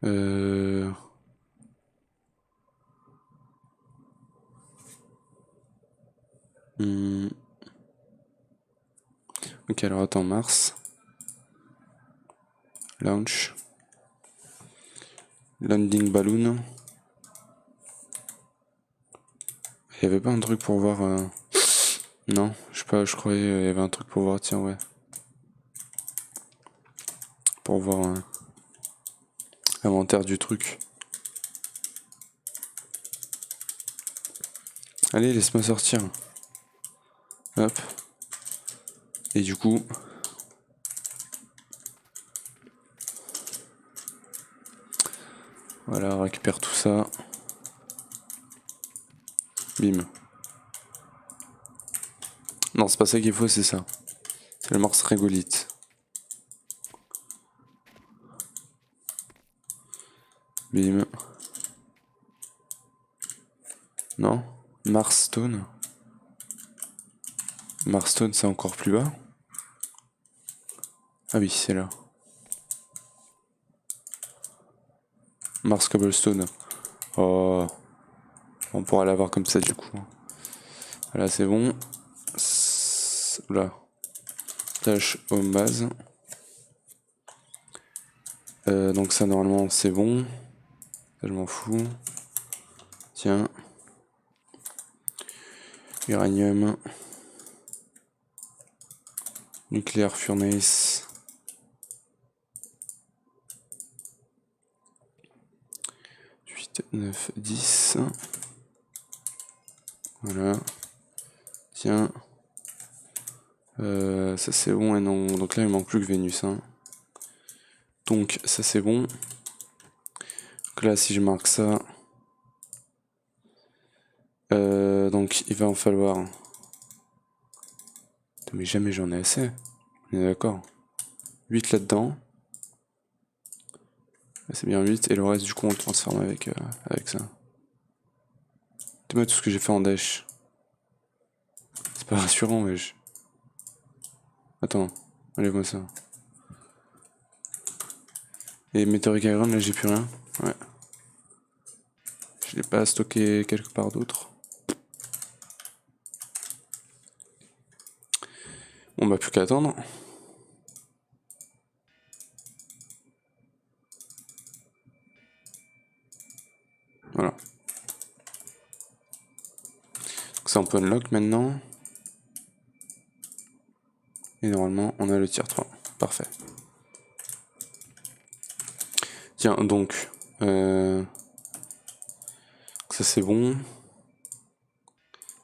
Euh... hmm. Ok, alors attends, Mars. Launch. Landing balloon. Il y avait pas un truc pour voir... Non, je sais pas, je croyais il y avait un truc pour voir, tiens, ouais. Pour voir l'inventaire du truc. Allez, laisse-moi sortir. Hop. Et du coup... Voilà, on récupère tout ça. Bim. Non, c'est pas ça qu'il faut, c'est ça. C'est le Mars régolithe. Bim. Non, Marstone. Marstone, c'est encore plus bas. Ah oui, c'est là. Mars Cobblestone. Oh. On pourra l'avoir comme ça du coup. Voilà, c'est bon. Là. Tâche home base. Donc ça, normalement, c'est bon. Ça, je m'en fous. Tiens. Uranium. Nuclear furnace. Huit, 9, 10. Voilà. Tiens. Ça c'est bon et non. Donc là il manque plus que Vénus. Hein. Donc ça c'est bon. Donc là si je marque ça. Donc il va en falloir. Mais jamais j'en ai assez. On est d'accord. 8 là-dedans. C'est bien 8. Et le reste du coup on le transforme avec ça. Dis-moi tout ce que j'ai fait en dash. C'est pas rassurant mais je... Attends, enlève-moi ça. Et Meteoric Iron, là j'ai plus rien. Ouais. Je l'ai pas stocké quelque part d'autre. On va plus qu'à attendre. Voilà. Donc ça on peut unlock maintenant. Et normalement on a le tier 3. Parfait. Tiens donc. Ça c'est bon.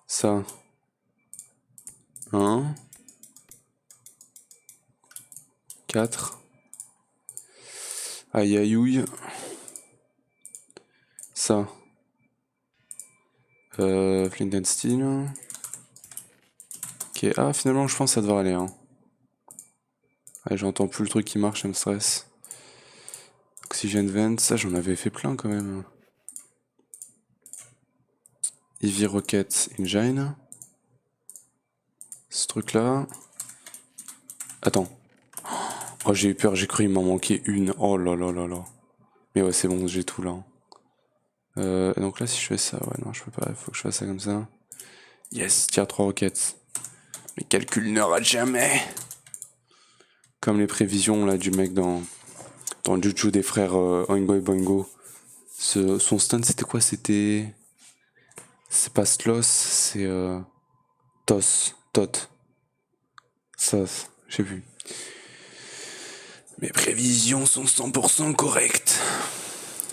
Ça. 1. 4. Aïe aïe ouille. Ça. Flint and Steel. Ok, ah finalement je pense que ça devrait aller. Hein. Ouais, j'entends plus le truc qui marche, ça me stresse. Oxygen Vent, ça j'en avais fait plein quand même. Heavy Rocket Engine. Ce truc là. Attends. Oh j'ai eu peur, j'ai cru il m'en manquait une. Oh là là là là. Mais ouais c'est bon, j'ai tout là. Donc là si je fais ça, ouais non je peux pas, faut que je fasse ça comme ça. Yes, tiens 3 roquettes. Mes calculs ne ratent jamais. Comme les prévisions là du mec dans le Juju des frères Oingo et Boingo. Son stun c'était quoi? C'était... C'est pas Sloss, c'est Tot. Ça, je sais plus. Mes prévisions sont 100% correctes.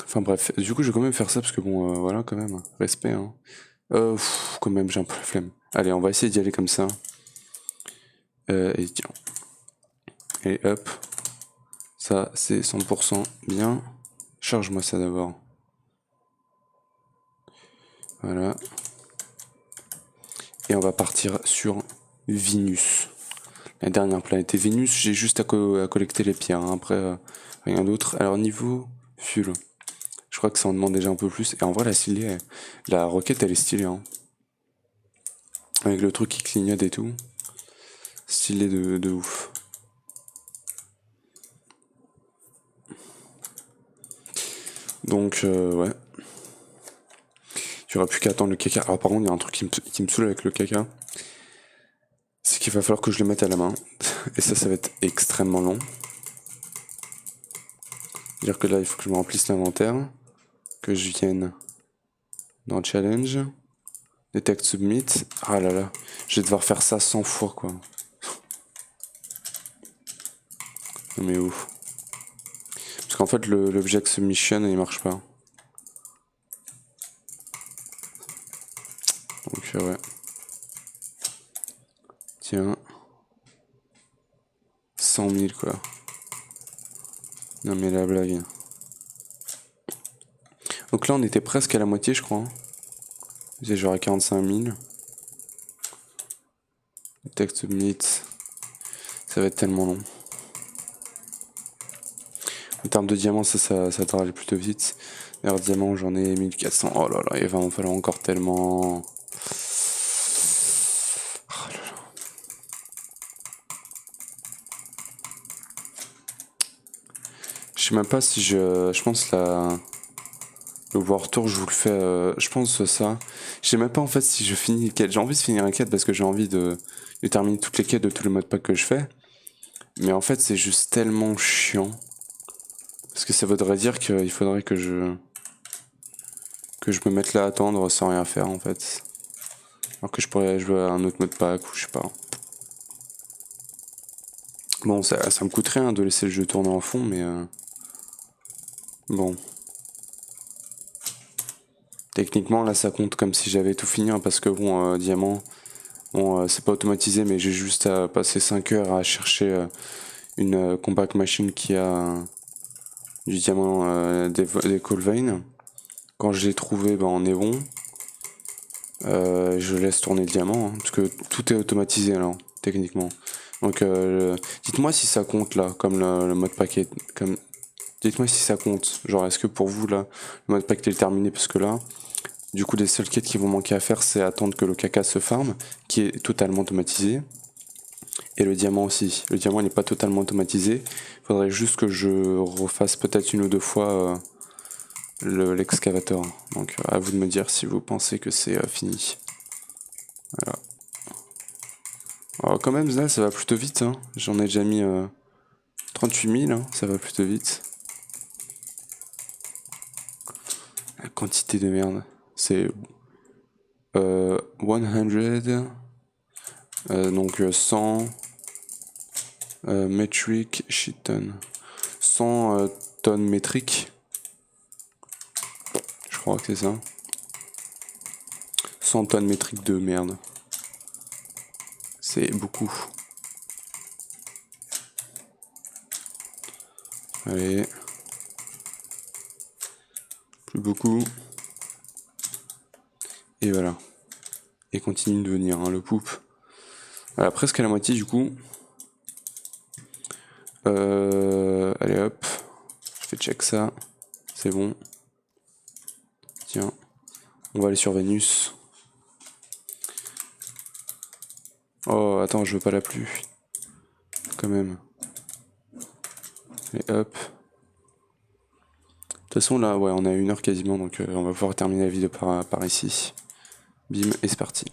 Enfin bref, du coup je vais quand même faire ça parce que bon, voilà quand même, respect. Hein. Quand même j'ai un peu la flemme. Allez, on va essayer d'y aller comme ça. Et tiens. Et hop. Ça c'est 100% bien. Charge-moi ça d'abord. Voilà. Et on va partir sur Vénus. La dernière planète est Vénus. J'ai juste à collecter les pierres. Hein. Après, rien d'autre. Alors, niveau fuel, je crois que ça en demande déjà un peu plus. Et en vrai, la roquette, elle est stylée. Hein. Avec le truc qui clignote et tout. Stylé de ouf. Donc, ouais. Il n'y aura plus qu'à attendre le caca. Alors, par contre, il y a un truc qui me saoule avec le caca. C'est qu'il va falloir que je le mette à la main. Et ça va être extrêmement long. C'est-à-dire que là, il faut que je me remplisse l'inventaire. Que je vienne dans Challenge. Detect Submit. Ah là là. Je vais devoir faire ça 100 fois, quoi. Non mais ouf. Parce qu'en fait, l'object submission, il marche pas. Donc, Donc ouais. Tiens. 100 000 quoi. Non mais la blague. Donc là on était presque à la moitié je crois. Hein. C'est genre à 45 000. Text submit. Ça va être tellement long. En termes de diamants, ça devrait aller plutôt vite. D'ailleurs, diamants, j'en ai 1400. Oh là là, il va en falloir encore tellement. Oh là là. Je sais même pas si je pense le War Tour, je vous le fais. Je pense ça. Je sais même pas en fait si je finis les quêtes. J'ai envie de finir les quêtes parce que j'ai envie de terminer toutes les quêtes de tous les modes pack que je fais. Mais en fait, c'est juste tellement chiant. Parce que ça voudrait dire qu'il faudrait que je me mette là à attendre sans rien faire en fait. Alors que je pourrais jouer à un autre mode pack ou je sais pas. Bon, ça me coûte rien de laisser le jeu tourner en fond, mais bon. Techniquement, là, ça compte comme si j'avais tout fini, hein, parce que bon, diamant, bon, c'est pas automatisé, mais j'ai juste à passer 5 heures à chercher une compact machine qui a du diamant des Colvane. Quand je l'ai trouvé, ben, on est bon. Je laisse tourner le diamant, hein, parce que tout est automatisé alors, techniquement. Donc, dites-moi si ça compte là, comme le mode paquet, comme. Dites-moi si ça compte. Genre, est-ce que pour vous là, le mode pack est terminé parce que là, du coup, les seules quêtes qui vont manquer à faire, c'est attendre que le caca se farme, qui est totalement automatisé. Et le diamant aussi. Le diamant n'est pas totalement automatisé. Il faudrait juste que je refasse peut-être une ou deux fois l'excavator. Donc, à vous de me dire si vous pensez que c'est fini. Voilà. Alors, quand même, là, ça va plutôt vite. Hein. J'en ai déjà mis 38 000. Hein. Ça va plutôt vite. La quantité de merde. C'est 100. Donc 100 metric shit ton. 100 tonnes métriques. Je crois que c'est ça. 100 tonnes métriques de merde. C'est beaucoup. Allez. Plus beaucoup. Et voilà. Et continue de venir, hein, le poupe. Voilà, presque à la moitié du coup. Allez hop. Je fais check ça. C'est bon. Tiens. On va aller sur Vénus. Oh, attends, je veux pas la pluie. Quand même. Et hop. De toute façon, là, ouais, on a 1 heure quasiment, donc on va pouvoir terminer la vidéo par ici. Bim, et c'est parti.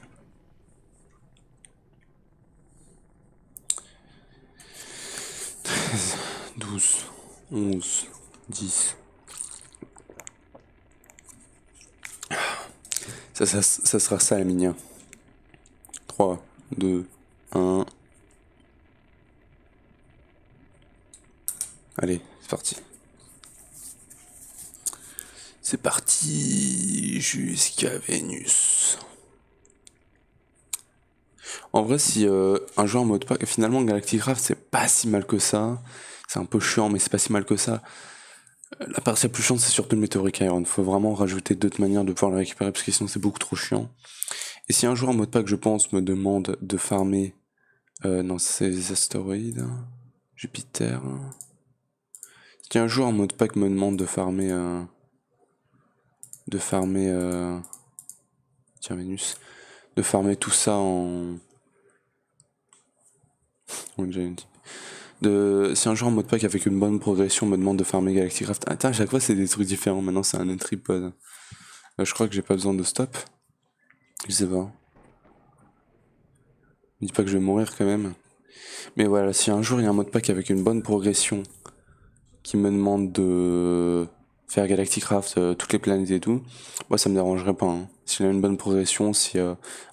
13, 12, 11, 10. Ça sera ça la mini. 3, 2, 1. Allez, c'est parti. C'est parti jusqu'à Vénus. En vrai, si un jeu en mode pack, finalement Galacticraft c'est pas si mal que ça. C'est un peu chiant, mais c'est pas si mal que ça. La partie la plus chiante, c'est surtout le Meteoric Iron. Faut vraiment rajouter d'autres manières de pouvoir le récupérer parce que sinon c'est beaucoup trop chiant. Et si un joueur en mode pack, je pense, me demande de farmer. Non, c'est les astéroïdes. Jupiter. Si un joueur en mode pack me demande de farmer. Tiens, Vénus. De farmer tout ça en. Si un joueur en mode pack avec une bonne progression me demande de farmer Galacticraft. Attends, à chaque fois c'est des trucs différents. Maintenant c'est un tripod. Je crois que j'ai pas besoin de stop. Je sais pas. Je dis pas que je vais mourir quand même. Mais voilà, si un jour il y a un mode pack avec une bonne progression qui me demande de faire Galacticraft, toutes les planètes et tout, moi ça me dérangerait pas. Hein. S'il a une bonne progression, si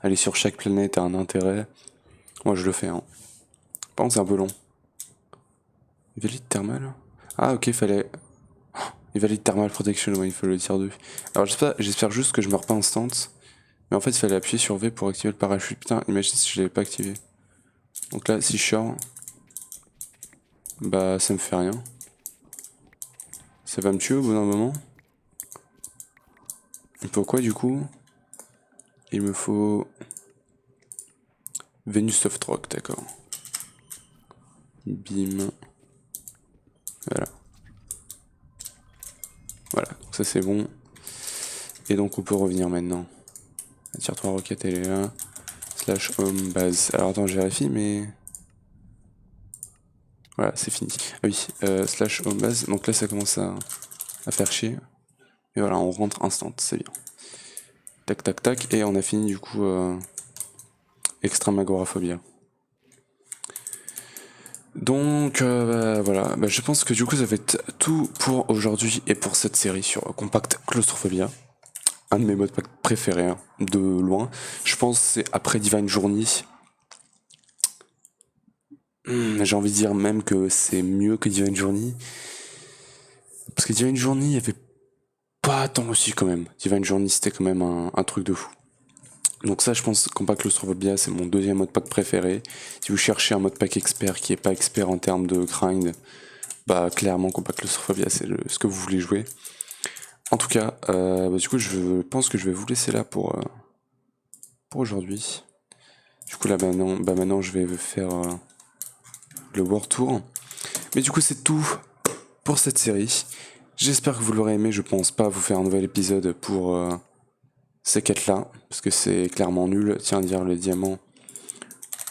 aller sur chaque planète a un intérêt, moi je le fais. Hein. Par contre c'est un peu long. Valide thermal. Ah ok, fallait. Il valide thermal protection, ouais, il faut le dire 2. Alors j'espère juste que je meurs pas instant. Mais en fait, il fallait appuyer sur V pour activer le parachute. Putain, imagine si je l'avais pas activé. Donc là, si je sors, bah ça me fait rien. Ça va me tuer au bout d'un moment. Et pourquoi du coup? Il me faut... Venus Soft Rock, d'accord. Bim. Voilà. Voilà, donc ça c'est bon. Et donc on peut revenir maintenant. Attire-toi roquette, elle est là. Slash home base. Alors attends, je vérifie, mais... Voilà, c'est fini. Ah oui, slash home base. Donc là ça commence à faire chier. Et voilà, on rentre instant, c'est bien. Tac tac tac, et on a fini du coup Extreme Agoraphobia. Donc bah, voilà, bah, je pense que du coup ça va être tout pour aujourd'hui et pour cette série sur Compact Claustrophobia. Un de mes modes préférés, hein, de loin. Je pense que c'est après Divine Journey. J'ai envie de dire même que c'est mieux que Divine Journey. Parce que Divine Journey, il y avait pas tant aussi quand même. Divine Journey, c'était quand même un truc de fou. Donc ça, je pense, Compact Claustrophobia, c'est mon deuxième mode pack préféré. Si vous cherchez un mode pack expert qui est pas expert en termes de grind, bah clairement Compact Claustrophobia, c'est ce que vous voulez jouer. En tout cas, bah, du coup, je pense que je vais vous laisser là pour aujourd'hui. Du coup, là, maintenant, je vais faire le World Tour. Mais du coup, c'est tout pour cette série. J'espère que vous l'aurez aimé. Je pense pas vous faire un nouvel épisode pour ces quêtes-là, parce que c'est clairement nul. Tiens, dire le diamant.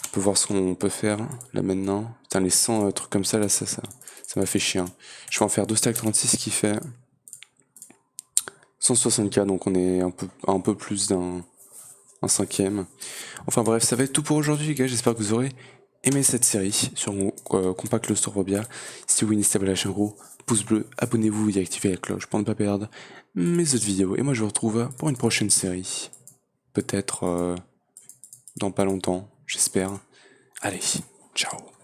On peut voir ce qu'on peut faire là maintenant. Putain, les 100 trucs comme ça, là, ça m'a fait chier. Hein. Je vais en faire 2 stack 36 qui fait 160k, donc on est un peu plus d'un cinquième. Enfin bref, ça va être tout pour aujourd'hui les gars, j'espère que vous aurez aimé cette série sur mon Compact Claustrophobia. Si vous n'hésitez pas à lâcher un gros pouce bleu, abonnez-vous et activez la cloche pour ne pas perdre mes autres vidéos. Et moi je vous retrouve pour une prochaine série. Peut-être dans pas longtemps, j'espère. Allez, ciao.